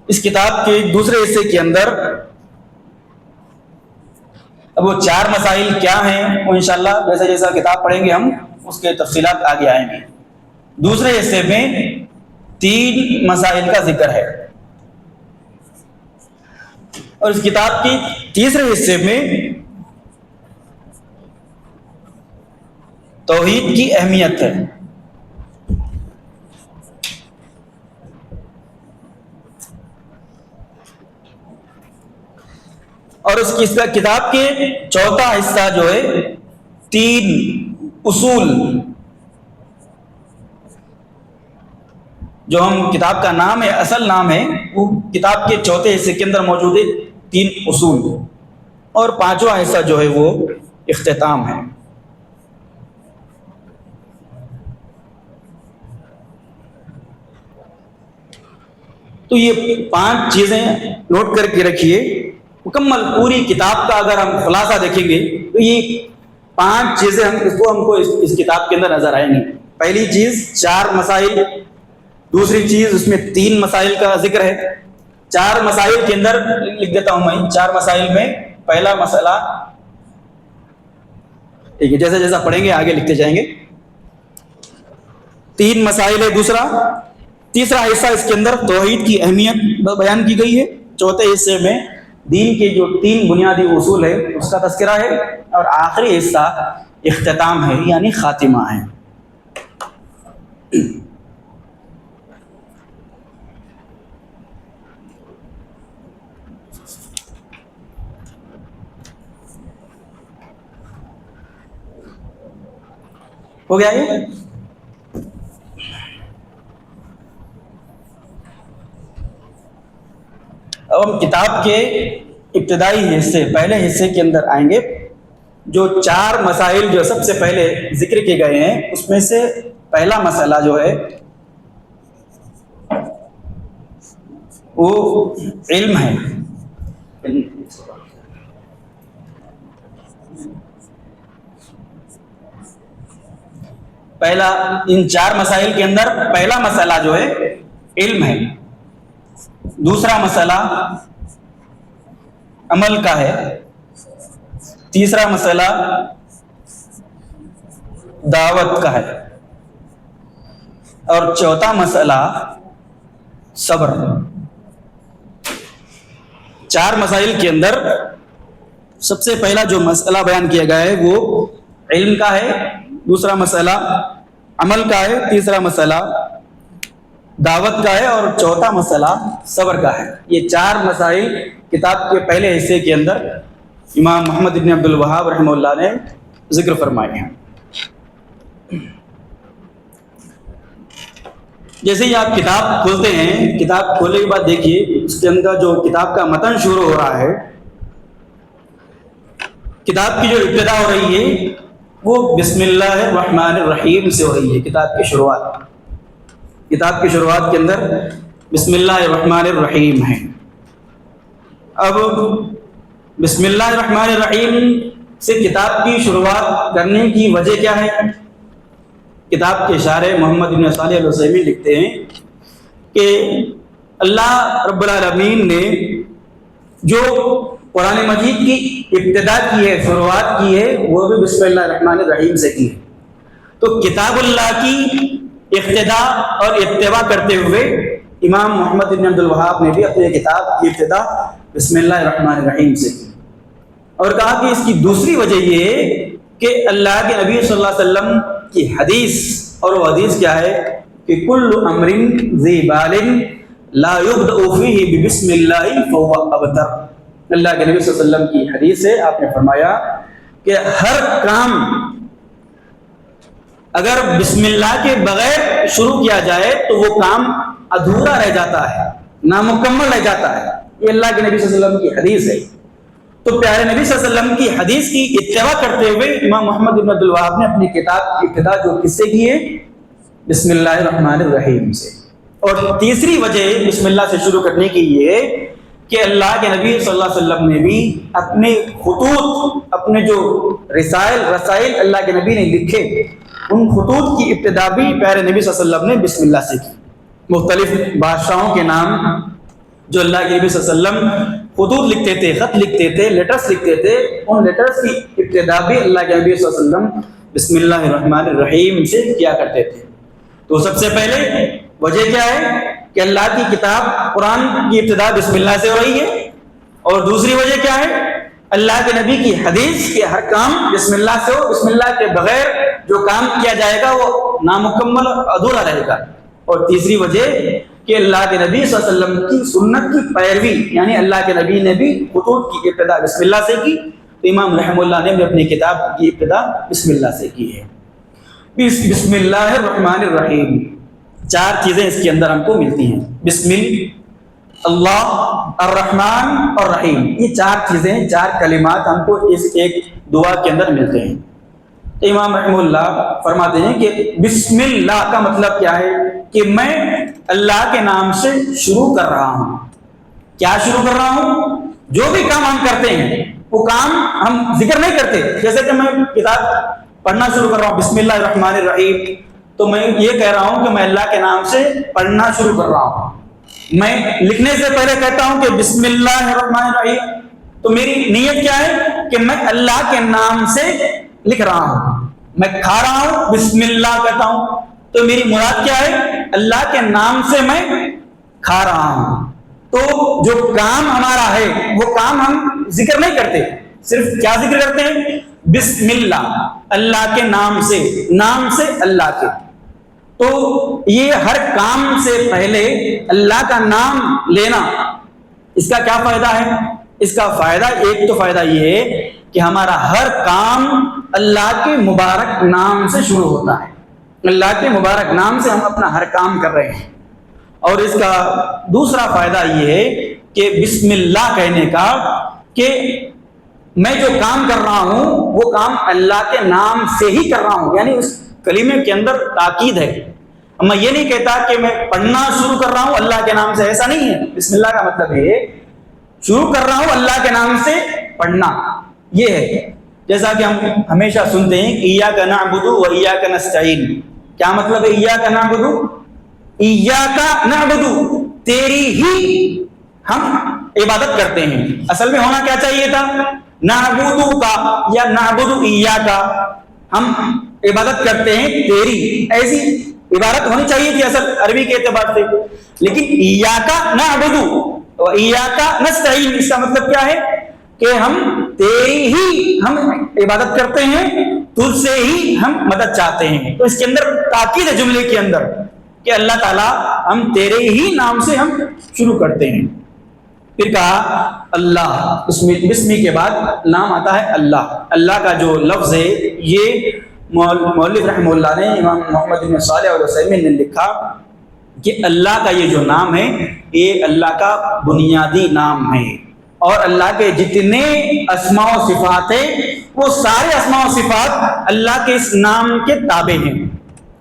اس کتاب کے دوسرے حصے کے اندر اب وہ 4 مسائل کیا ہیں، وہ انشاءاللہ جیسا جیسا کتاب پڑھیں گے ہم اس کے تفصیلات آگے آئیں گے۔ دوسرے حصے میں 3 مسائل کا ذکر ہے، اور اس کتاب کی تیسرے حصے میں توحید کی اہمیت ہے۔ اور اس کتاب کے چوتھا حصہ جو ہے 3 اصول، جو ہم کتاب کا نام ہے، اصل نام ہے، وہ کتاب کے چوتھے حصے کے اندر موجود ہے 3 اصول، اور 5واں حصہ جو ہے وہ اختتام ہے۔ تو یہ 5 چیزیں نوٹ کر کے رکھیے۔ مکمل پوری کتاب کا اگر ہم خلاصہ دیکھیں گے تو یہ 5 چیزیں ہم کو اس کتاب کے اندر نظر آئیں گی۔ پہلی چیز 4 مسائل، دوسری چیز اس میں 3 مسائل کا ذکر ہے۔ 4 مسائل کے اندر لکھ دیتا ہوں میں، 4 مسائل میں پہلا مسئلہ، ٹھیک ہے، جیسا جیسا پڑھیں گے آگے لکھتے جائیں گے۔ 3 مسائل ہے دوسرا۔ تیسرا حصہ اس کے اندر توحید کی اہمیت بیان کی گئی ہے۔ چوتھے حصے میں دین کے جو 3 بنیادی اصول ہے اس کا تذکرہ ہے، اور آخری حصہ اختتام ہے یعنی خاتمہ ہے۔ ہو گیا یہ؟ اب ہم کتاب کے ابتدائی حصے، پہلے حصے کے اندر آئیں گے۔ جو 4 مسائل جو سب سے پہلے ذکر کیے گئے ہیں، اس میں سے پہلا مسئلہ جو ہے وہ علم ہے۔ پہلا، ان 4 مسائل کے اندر پہلا مسئلہ جو ہے علم ہے۔ دوسرا مسئلہ عمل کا ہے۔ تیسرا مسئلہ دعوت کا ہے، اور چوتھا مسئلہ صبر۔ 4 مسائل کے اندر سب سے پہلا جو مسئلہ بیان کیا گیا ہے وہ علم کا ہے، دوسرا مسئلہ عمل کا ہے، تیسرا مسئلہ دعوت کا ہے، اور چوتھا مسئلہ صبر کا ہے۔ یہ 4 مسائل کتاب کے پہلے حصے کے اندر امام محمد بن عبد الوہاب رحمہ اللہ نے ذکر فرمائے ہیں۔ جیسے ہی آپ کتاب کھولتے ہیں، کتاب کھولنے کے بعد دیکھیے اس کے اندر جو کتاب کا متن شروع ہو رہا ہے، کتاب کی جو ابتدا ہو رہی ہے وہ بسم اللہ الرحمن الرحیم سے ہو رہی ہے۔ کتاب کی شروعات کے اندر بسم اللہ الرحمن الرحیم ہے۔ اب بسم اللہ الرحمن الرحیم سے کتاب کی شروعات کرنے کی وجہ کیا ہے؟ کتاب کے شارح محمد بن صالح العثیمین لکھتے ہیں کہ اللہ رب العالمین نے جو قرآن مجید کی ابتدا کی ہے، شروعات کی ہے، وہ بھی بسم اللہ الرحمن الرحیم سے کی ہے۔ تو کتاب اللہ کی ابتدا اور اتباع کرتے ہوئے امام محمد بن عبد الوہاب نے بھی اپنی کتاب کی ابتدا بسم اللہ الرحمن الرحیم سے کی، اور کہا کہ اس کی دوسری وجہ یہ ہے کہ اللہ کے نبی صلی اللہ علیہ وسلم کی حدیث، اور وہ حدیث کیا ہے کہ کل امر ذی بال لا یبدأ فیہ بسم اللہ فہو ابتر۔ اللہ کے نبی صلی اللہ علیہ وسلم کی حدیث ہے، آپ نے فرمایا کہ ہر کام اگر بسم اللہ کے بغیر شروع کیا جائے تو وہ کام ادھورا رہ جاتا ہے، نامکمل رہ جاتا ہے۔ یہ اللہ کے نبی صلی اللہ علیہ وسلم کی حدیث ہے۔ تو پیارے نبی صلی اللہ علیہ وسلم کی حدیث کی اتباع کرتے ہوئے امام محمد بن عبد الوہاب نے اپنی کتاب کی ابتدا جو کس سے کی ہے؟ بسم اللہ الرحمن الرحیم سے۔ اور تیسری وجہ بسم اللہ سے شروع کرنے کی یہ ہے کہ اللہ کے نبی صلی اللہ علیہ وسلم نے بھی اپنے خطوط، اپنے جو رسائل اللہ کے نبی نے لکھے، ان خطوط کی ابتدا بھی پیارے نبی صلی اللہ علیہ وسلم نے بسم اللہ سے کی۔ مختلف بادشاہوں کے نام جو اللہ کے نبی صلی اللہ علیہ وسلم خطوط لکھتے تھے، خط لکھتے تھے، لیٹرز لکھتے تھے، ان لیٹرز کی ابتدا بھی اللہ کے نبی صلی اللہ علیہ وسلم بسم اللہ الرحمن الرحیم سے کیا کرتے تھے۔ تو سب سے پہلے وجہ کیا ہے کہ اللہ کی کتاب قرآن کی ابتدا بسم اللہ سے ہو رہی ہے، اور دوسری وجہ کیا ہے؟ اللہ کے نبی کی حدیث کہ ہر کام بسم اللہ سے ہو، بسم اللہ کے بغیر جو کام کیا جائے گا وہ نامکمل اور ادھورا رہے گا۔ اور تیسری وجہ کہ اللہ کے نبی صلی اللہ علیہ وسلم کی سنت کی پیروی، یعنی اللہ کے نبی نے بھی خطوط کی ابتدا بسم اللہ سے کی، تو امام رحمہ اللہ نے بھی اپنی کتاب کی ابتدا بسم اللہ سے کی ہے۔ بسم اللہ الرحمن الرحیم، چار چیزیں اس کے اندر ہم کو ملتی ہیں، بسم اللہ، الرحمن اور رحیم۔ یہ چار چیزیں، چار کلمات ہم کو اس ایک دعا کے اندر ملتے ہیں۔ تو امام رحمہ اللہ فرماتے ہیں کہ بسم اللہ کا مطلب کیا ہے کہ میں اللہ کے نام سے شروع کر رہا ہوں۔ کیا شروع کر رہا ہوں؟ جو بھی کام ہم کرتے ہیں وہ کام ہم ذکر نہیں کرتے، جیسے کہ میں کتاب پڑھنا شروع کر رہا ہوں بسم اللہ الرحمن الرحیم، تو میں یہ کہہ رہا ہوں کہ میں اللہ کے نام سے پڑھنا شروع کر رہا ہوں۔ میں لکھنے سے پہلے کہتا ہوں کہ بسم اللہ الرحمن الرحیم، تو میری نیت کیا ہے کہ میں اللہ کے نام سے لکھ رہا ہوں۔ میں کھا رہا ہوں، بسم اللہ کہتا ہوں، تو میری مراد کیا ہے؟ اللہ کے نام سے میں کھا رہا ہوں۔ تو جو کام ہمارا ہے وہ کام ہم ذکر نہیں کرتے، صرف کیا ذکر کرتے ہیں؟ بسم اللہ، اللہ کے نام سے اللہ کے۔ تو یہ ہر کام سے پہلے اللہ کا نام لینا، اس کا کیا فائدہ ہے؟ اس کا فائدہ، ایک تو فائدہ یہ ہے کہ ہمارا ہر کام اللہ کے مبارک نام سے شروع ہوتا ہے۔ اللہ کے مبارک نام سے ہم اپنا ہر کام کر رہے ہیں۔ اور اس کا دوسرا فائدہ یہ ہے کہ بسم اللہ کہنے کا کہ میں جو کام کر رہا ہوں وہ کام اللہ کے نام سے ہی کر رہا ہوں، یعنی اس کلمے کے اندر تاکید ہے۔ میں یہ نہیں کہتا کہ میں پڑھنا شروع کر رہا ہوں اللہ کے نام سے، ایسا نہیں ہے۔ بسم اللہ کا مطلب یہ ہے شروع کر رہا ہوں اللہ کے نام سے پڑھنا، یہ ہے۔ جیسا کہ ہم ہمیشہ سنتے ہیں ایاک نعبد و ایاک نستعین، کیا مطلب ہے ایاک نعبد؟ ایاک نعبد، تیری ہی ہم عبادت کرتے ہیں۔ اصل میں ہونا کیا چاہیے تھا؟ نعبد کا یا نعبد ایاک، ہم عبادت کرتے ہیں تیری، ایسی عبادت ہونی چاہیے تھی اصل عربی کے اعتبار سے، لیکن ایاک نعبد و ایاک نستعین، اس کا مطلب کیا ہے کہ ہم تیری ہی ہم عبادت کرتے ہیں، تجھ سے ہی ہم مدد چاہتے ہیں۔ تو اس کے اندر تاکید ہے جملے کے اندر کہ اللہ تعالیٰ ہم تیرے ہی نام سے ہم شروع کرتے ہیں۔ پھر کہا اللہ، بسمی کے بعد نام آتا ہے اللہ۔ اللہ کا جو لفظ ہے یہ مؤلف رحمہ اللہ نے، امام محمد بن صالح العثیمین نے لکھا کہ اللہ کا یہ جو نام ہے یہ اللہ کا بنیادی نام ہے، اور اللہ کے جتنے اسماء و صفات ہیں وہ سارے اسماء و صفات اللہ کے اس نام کے تابع ہیں۔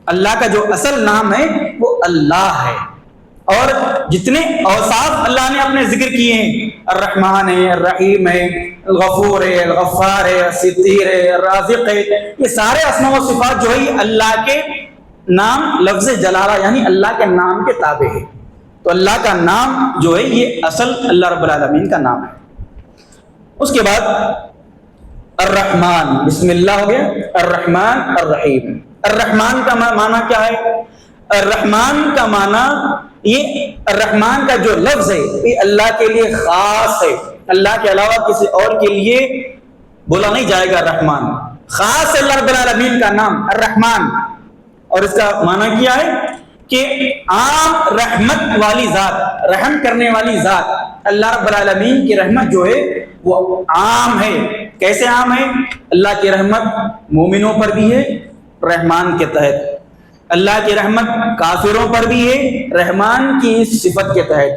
اللہ کا جو اصل نام ہے وہ اللہ ہے، اور جتنے اوصاف اللہ نے اپنے ذکر کیے ہیں، الرحمن ہے، الرحیم ہے، الغفور ہے، الغفار ہے، الستیر ہے، الرازق ہے، یہ سارے اسماء و صفات جو ہے اللہ کے نام لفظ جلالہ یعنی اللہ کے نام کے تابع ہے۔ تو اللہ کا نام جو ہے یہ اصل اللہ رب العالمین کا نام ہے۔ اس کے بعد الرحمن، بسم اللہ ہو گیا، الرحمن الرحیم۔ الرحمن کا معنی کیا ہے؟ الرحمن کا معنی، یہ الرحمن کا جو لفظ ہے یہ اللہ کے لیے خاص ہے، اللہ کے علاوہ کسی اور کے لیے بولا نہیں جائے گا الرحمن، خاص اللہ رب العالمین کا نام الرحمن۔ اور اس کا معنی کیا ہے کہ عام رحمت والی ذات، رحم کرنے والی ذات، اللہ رب العالمین کی رحمت جو ہے وہ عام ہے۔ کیسے عام ہے؟ اللہ کی رحمت مومنوں پر بھی ہے رحمان کے تحت، اللہ کی رحمت کافروں پر بھی ہے رحمان کی اس صفت کے تحت،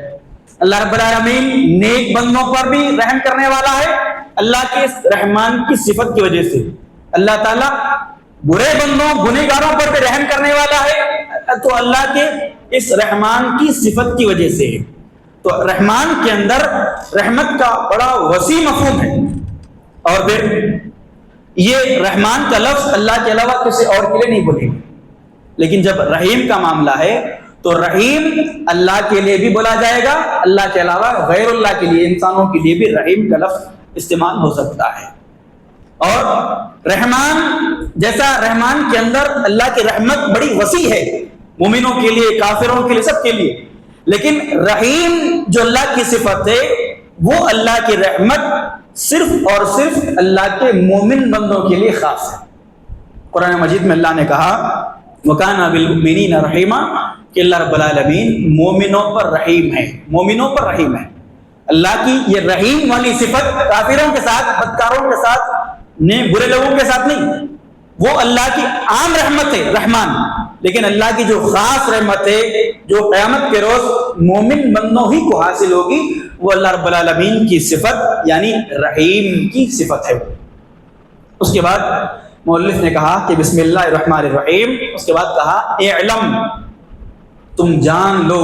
اللہ رب العالمین نیک بندوں پر بھی رحم کرنے والا ہے اللہ کے رحمان کی صفت کی وجہ سے، اللہ تعالیٰ برے بندوں گنہگاروں پر بھی رحم کرنے والا ہے تو اللہ کے اس رحمان کی صفت کی وجہ سے۔ تو رحمان کے اندر رحمت کا بڑا وسیع مفہوم ہے۔ اور پھر یہ رحمان کا لفظ اللہ کے علاوہ کسی اور کے لیے نہیں بولے گا، لیکن جب رحیم کا معاملہ ہے تو رحیم اللہ کے لیے بھی بولا جائے گا، اللہ کے علاوہ غیر اللہ کے لیے، انسانوں کے لیے بھی رحیم کا لفظ استعمال ہو سکتا ہے۔ اور رحمان جیسا رحمان کے اندر اللہ کی رحمت بڑی وسیع ہے، مومنوں کے لیے، کافروں کے لیے، سب کے لیے، لیکن رحیم جو اللہ کی صفت ہے وہ اللہ کی رحمت صرف اور صرف اللہ کے مومن بندوں کے لیے خاص ہے۔ قرآن مجید میں اللہ نے کہا وَكَانَ بِالْمُؤْمِنِينَ رَحِيمًا، کہ اللہ رب العالمین مومنوں پر رحیم ہے، مومنوں پر رحیم ہے۔ اللہ کی یہ رحیم والی صفت کافروں کے ساتھ، بدکاروں کے ساتھ، برے لوگوں کے ساتھ نہیں، وہ اللہ کی عام رحمت ہے رحمان، لیکن اللہ کی جو خاص رحمت ہے جو قیامت کے روز مومن بندوں ہی کو حاصل ہوگی وہ اللہ رب العالمین کی صفت یعنی رحیم کی صفت ہے۔ اس کے بعد مؤلف نے کہا کہ بسم اللہ الرحمن الرحیم، اس کے بعد کہا اعلم، تم جان لو،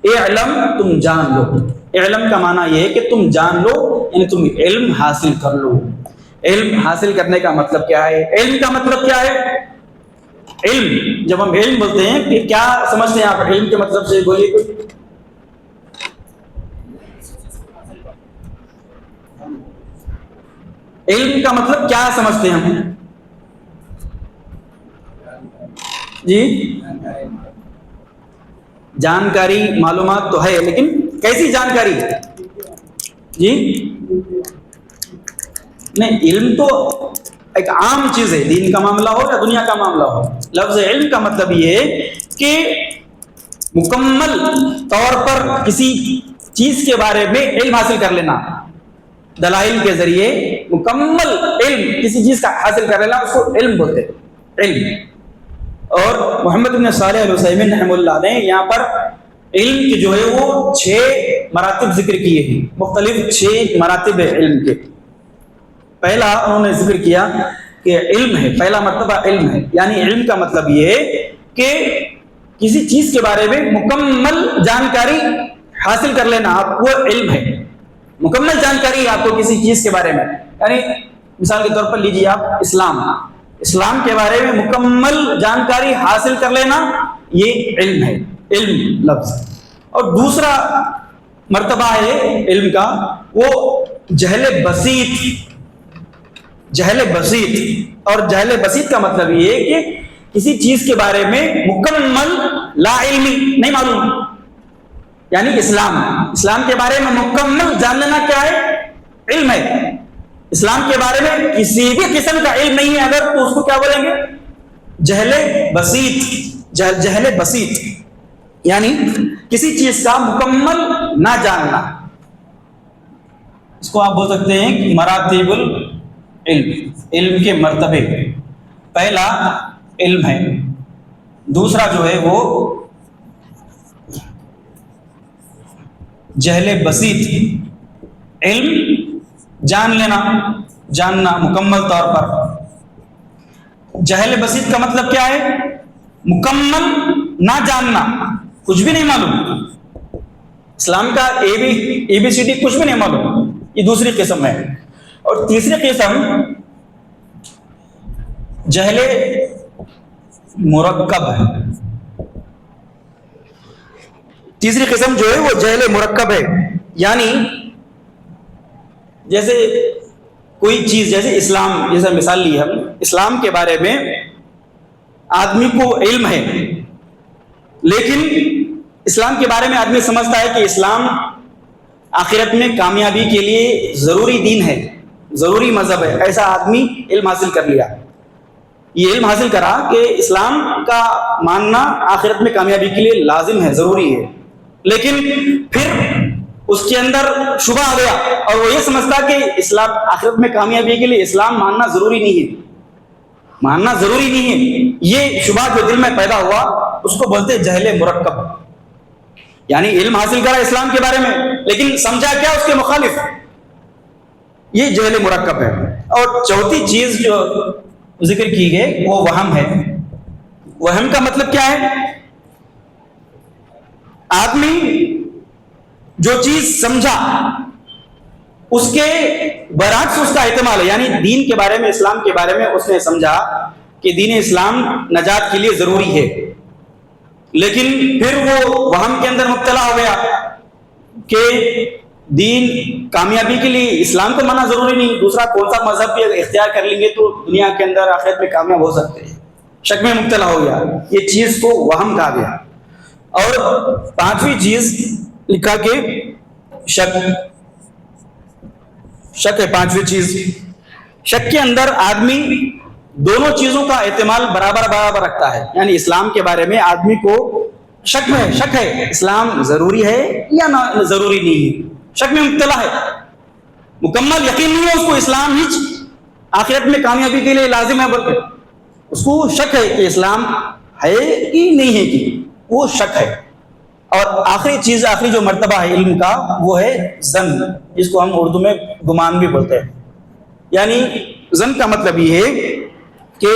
اعلم تم جان لو۔ علم کا معنی یہ ہے کہ تم جان لو، یعنی تم علم حاصل کر لو۔ علم حاصل کرنے کا مطلب کیا ہے؟ علم کا مطلب کیا ہے؟ علم، جب ہم علم بولتے ہیں کہ کیا سمجھتے ہیں آپ علم کے مطلب سے؟ بولیے کوئی۔ علم کا مطلب کیا سمجھتے ہیں ہم؟ جی، جانکاری، معلومات تو ہے، لیکن کیسی جانکاری؟ جی نہیں، علم تو ایک عام چیز ہے، دین کا معاملہ ہو یا دنیا کا معاملہ ہو۔ لفظ علم کا مطلب یہ ہے کہ مکمل طور پر کسی چیز کے بارے میں علم حاصل کر لینا، دلائل کے ذریعے مکمل علم کسی چیز کا حاصل کر لینا، اس کو علم بولتے ہیں، علم۔ اور محمد بن صالح العثیمین رحمہ اللہ نے یہاں پر علم کے جو ہے وہ 6 مراتب ذکر کیے ہیں، مختلف 6 مراتب ہے علم کے۔ پہلا انہوں نے ذکر کیا کہ علم ہے، پہلا مرتبہ علم ہے، یعنی علم کا مطلب یہ ہے کہ کسی چیز کے بارے میں مکمل جانکاری حاصل کر لینا، آپ وہ علم ہے، مکمل جانکاری آپ کو کسی چیز کے بارے میں، یعنی مثال کے طور پر لیجیے آپ اسلام کے بارے میں مکمل جانکاری حاصل کر لینا، یہ علم ہے، علم لفظ۔ اور دوسرا مرتبہ ہے علم کا وہ جہل بسیط، جہل بسیط۔ اور جہل بسیط کا مطلب یہ ہے کہ کسی چیز کے بارے میں مکمل لا علمی، نہیں معلوم، یعنی اسلام کے بارے میں مکمل جان لینا کیا ہے؟ علم ہے۔ اسلام کے بارے میں کسی بھی قسم کا علم نہیں ہے اگر، تو اس کو کیا بولیں گے؟ جہل بسیط، جہل بسیط، یعنی کسی چیز کا مکمل نہ جاننا۔ اس کو آپ بول سکتے ہیں کہ مراتب العلم، علم کے مرتبے۔ پہلا علم ہے، دوسرا جو ہے وہ جہل بسیط، علم جان لینا، جاننا مکمل طور پر۔ جہل بسیط کا مطلب کیا ہے؟ مکمل نہ جاننا، کچھ بھی نہیں معلوم، اسلام کا اے بی سی ڈی کچھ بھی نہیں معلوم، یہ دوسری قسم ہے۔ اور تیسری قسم جہل مرکب ہے، تیسری قسم جو ہے وہ جہل مرکب ہے، یعنی جیسے کوئی چیز، جیسے اسلام، جیسے مثال لی ہم، اسلام کے بارے میں آدمی کو علم ہے لیکن اسلام کے بارے میں آدمی سمجھتا ہے کہ اسلام آخرت میں کامیابی کے لیے ضروری دین ہے، ضروری مذہب ہے. ایسا آدمی علم حاصل کر لیا، یہ علم حاصل کرا کہ اسلام کا ماننا آخرت میں کامیابی کے لیے لازم ہے، ضروری ہے. لیکن پھر اس کے اندر شبہ آ گیا اور وہ یہ سمجھتا کہ اسلام آخرت میں کامیابی کے لیے اسلام ماننا ضروری نہیں ہے، ماننا ضروری نہیں ہے. یہ شبہ جو دل میں پیدا ہوا اس کو بولتے جہل مرکب. یعنی علم حاصل کرا اسلام کے بارے میں لیکن سمجھا کیا اس کے مخالف، یہ جہل مرکب ہے. اور چوتھی چیز جو ذکر کی گئی وہ وہم ہے. وہم کا مطلب کیا ہے؟ آدمی جو چیز سمجھا اس کے برعکس اس کا احتمال ہے. یعنی دین کے بارے میں، اسلام کے بارے میں اس نے سمجھا کہ دین اسلام نجات کے لیے ضروری ہے، لیکن پھر وہ وہم کے اندر مبتلا ہو گیا کہ دین کامیابی کے لیے اسلام کو ماننا ضروری نہیں، دوسرا کون سا مذہب بھی اختیار کر لیں گے تو دنیا کے اندر آخرت میں کامیاب ہو سکتے ہیں. شک میں مبتلا ہو گیا. یہ چیز کو وہم کہا گیا. اور پانچویں چیز لکھا کہ شک ہے. پانچویں چیز، شک کے اندر آدمی دونوں چیزوں کا احتمال برابر رکھتا ہے. یعنی اسلام کے بارے میں آدمی کو شک ہے اسلام ضروری ہے یا نہ ضروری نہیں ہے، شک میں مبتلا ہے. مکمل یقین نہیں ہے اس کو اسلام ہی آخرت میں کامیابی کے لیے لازم ہے، بلکہ اس کو شک ہے کہ اسلام ہے کہ نہیں ہے، کہ وہ شک ہے. اور آخری جو مرتبہ ہے علم کا وہ ہے ظن، جس کو ہم اردو میں گمان بھی بولتے ہیں. یعنی ظن کا مطلب یہ ہے کہ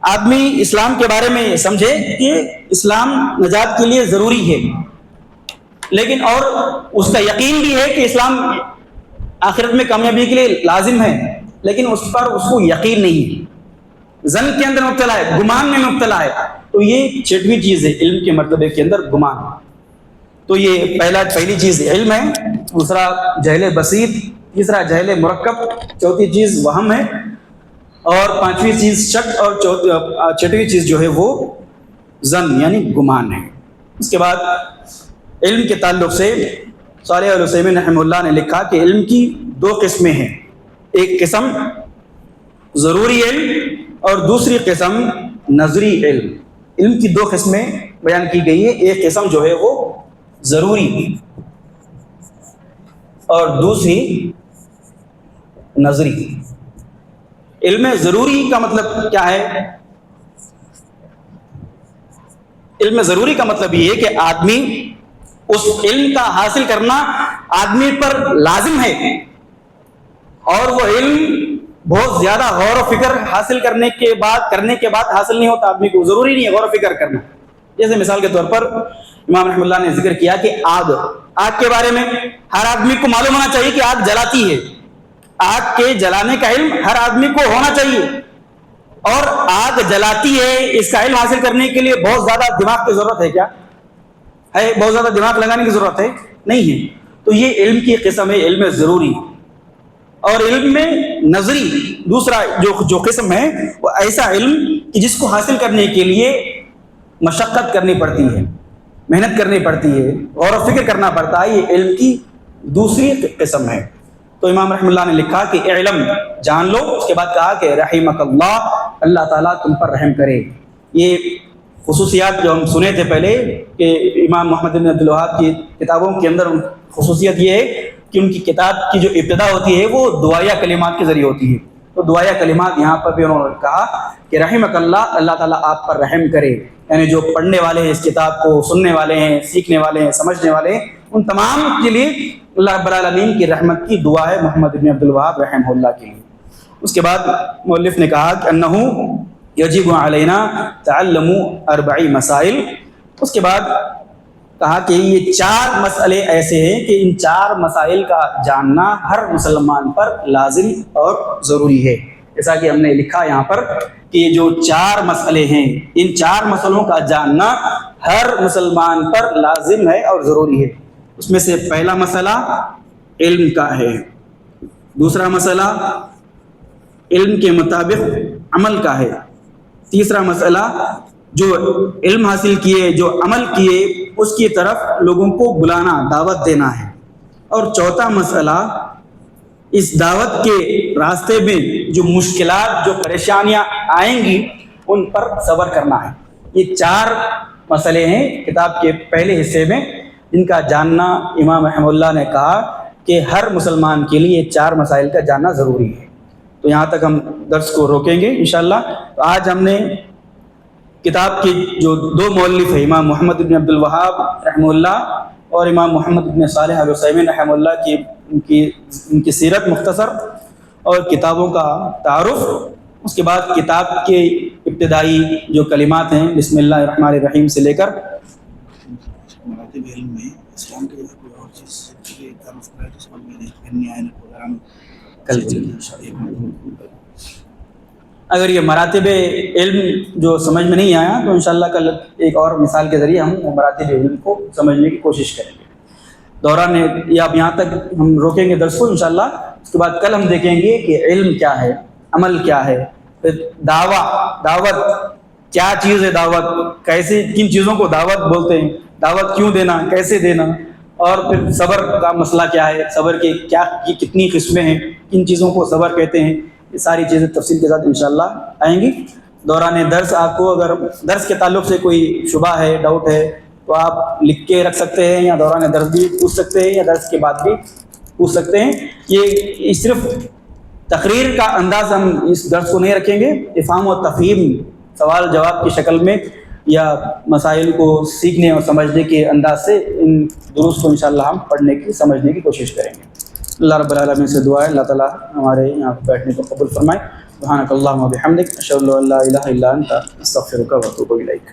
آدمی اسلام کے بارے میں سمجھے کہ اسلام نجات کے لیے ضروری ہے، لیکن اور اس کا یقین بھی ہے کہ اسلام آخرت میں کامیابی کے لیے لازم ہے، لیکن اس پر اس کو یقین نہیں ہے، ظن کے اندر مبتلا ہے، گمان میں مبتلا ہے. تو یہ چھٹویں چیز ہے علم کے مرتبے کے اندر، گمان. تو یہ پہلی چیز علم ہے، دوسرا جہل بسیط، تیسرا جہل مرکب، چوتھی چیز وہم ہے، اور پانچویں چیز شک، اور چھٹویں چیز جو ہے وہ ظن یعنی گمان ہے. اس کے بعد علم کے تعلق سے صالح العثیمین رحمہ اللہ نے لکھا کہ علم کی دو قسمیں ہیں. ایک قسم ضروری علم اور دوسری قسم نظری علم. علم کی دو قسمیں بیان کی گئی ہے. ایک قسم جو ہے وہ ضروری اور دوسری نظری. علم ضروری کا مطلب کیا ہے؟ علم ضروری کا مطلب یہ ہے کہ آدمی اس علم کا حاصل کرنا آدمی پر لازم ہے، اور وہ علم بہت زیادہ غور و فکر حاصل کرنے کے بعد حاصل نہیں ہوتا. آدمی کو ضروری نہیں ہے غور و فکر کرنا. جیسے مثال کے طور پر امام رحمہ اللہ نے ذکر کیا کہ آگ کے بارے میں ہر آدمی کو معلوم ہونا چاہیے کہ آگ جلاتی ہے. آگ کے جلانے کا علم ہر آدمی کو ہونا چاہیے، اور آگ جلاتی ہے اس کا علم حاصل کرنے کے لیے بہت زیادہ دماغ کی ضرورت ہے کیا؟ ہے بہت زیادہ دماغ لگانے کی ضرورت ہے؟ نہیں ہے. تو یہ علم کی قسم ہے علم ضروری. اور علم میں نظری دوسرا جو قسم ہے وہ ایسا علم کہ جس کو حاصل کرنے کے لیے مشقت کرنی پڑتی ہے، محنت کرنی پڑتی ہے، غور و فکر کرنا پڑتا ہے. یہ علم کی دوسری قسم ہے. تو امام رحمہ اللہ نے لکھا کہ علم جان لو. اس کے بعد کہا کہ رحمک اللہ، اللہ تعالیٰ تم پر رحم کرے. یہ خصوصیات جو ہم سنے تھے پہلے کہ امام محمد بن عبد الوہاب کی کتابوں کے اندر خصوصیت یہ ہے کہ ان کی کتاب کی جو ابتدا ہوتی ہے وہ دعائیہ کلمات کے ذریعے ہوتی ہے. تو دعائیہ کلمات یہاں پر بھی انہوں نے کہا کہ رحمک اللہ، اللہ تعالیٰ آپ پر رحم کرے. یعنی جو پڑھنے والے ہیں اس کتاب کو، سننے والے ہیں، سیکھنے والے ہیں، سمجھنے والے ہیں، ان تمام کے لیے اللہ رب العالمین کی رحمت کی دعا ہے محمد بن عبد الوہاب رحمہ اللہ کے لیے. اس کے بعد مؤلف نے کہا کہ انہ یجب علینا تعلم 4 مسائل. اس کے بعد کہا کہ یہ 4 مسئلے ایسے ہیں کہ ان 4 مسائل کا جاننا ہر مسلمان پر لازم اور ضروری ہے. جیسا کہ ہم نے لکھا یہاں پر کہ یہ جو 4 مسئلے ہیں، ان 4 مسئلوں کا جاننا ہر مسلمان پر لازم ہے اور ضروری ہے. اس میں سے پہلا مسئلہ علم کا ہے، دوسرا مسئلہ علم کے مطابق عمل کا ہے، تیسرا مسئلہ جو علم حاصل کیے، جو عمل کیے، اس کی طرف لوگوں کو بلانا، دعوت دینا ہے۔ اور چوتھا مسئلہ، اس دعوت کے راستے میں جو مشکلات، جو پریشانیاں آئیں گی، ان پر صبر کرنا ہے۔ یہ 4 مسئلے ہیں کتاب کے پہلے حصے میں، جن کا جاننا امام رحمہ اللہ نے کہا کہ ہر مسلمان کے لیے یہ 4 مسائل کا جاننا ضروری ہے۔ تو یہاں تک ہم درس کو روکیں گے انشاءاللہ۔ تو آج ہم نے کتاب کے جو 2 مؤلف ہیں، امام محمد بن عبد الوہاب رحمہ اللہ اور امام محمد بن صالح العثیمین رحمہ اللہ کی ان کی سیرت مختصر اور کتابوں کا تعارف، اس کے بعد کتاب کے ابتدائی جو کلمات ہیں بسم اللہ الرحمن الرحیم سے لے کر مراتب علم میں اسلام کے کوئی اور چیز تعارف کرائے جس پر میرے آئین کل اگر یہ مراتب علم جو سمجھ میں نہیں آیا تو انشاءاللہ کل ایک اور مثال کے ذریعے ہم وہ مراتب علم کو سمجھنے کی کوشش کریں گے۔ دوران یہ اب یہاں تک ہم روکیں گے درس کو انشاءاللہ۔ اس کے بعد کل ہم دیکھیں گے کہ علم کیا ہے، عمل کیا ہے، پھر دعوت کیا چیز ہے، دعوت کیسے، کن چیزوں کو دعوت بولتے ہیں، دعوت کیوں دینا، کیسے دینا، اور پھر صبر کا مسئلہ کیا ہے، صبر کی کتنی قسمیں ہیں، کن چیزوں کو صبر کہتے ہیں، یہ ساری چیزیں تفصیل کے ساتھ انشاءاللہ آئیں گی۔ دوران درس آپ کو اگر درس کے تعلق سے کوئی شبہ ہے، ڈاؤٹ ہے، تو آپ لکھ کے رکھ سکتے ہیں، یا دوران درس بھی پوچھ سکتے ہیں، یا درس کے بعد بھی پوچھ سکتے ہیں۔ یہ صرف تقریر کا انداز ہم اس درس کو نہیں رکھیں گے، افہام و تفہیم، سوال جواب کی شکل میں یا مسائل کو سیکھنے اور سمجھنے کے انداز سے ان دروس کو انشاءاللہ ہم پڑھنے کی، سمجھنے کی کوشش کریں گے۔ اللہ رب العالمین سے دعا ہے اللہ تعالیٰ ہمارے یہاں بیٹھنے کو قبول فرمائے۔ سبحانک اللہم و بحمدک، اشہد ان لا الہ الا انت، استغفرک و اتوب الیک۔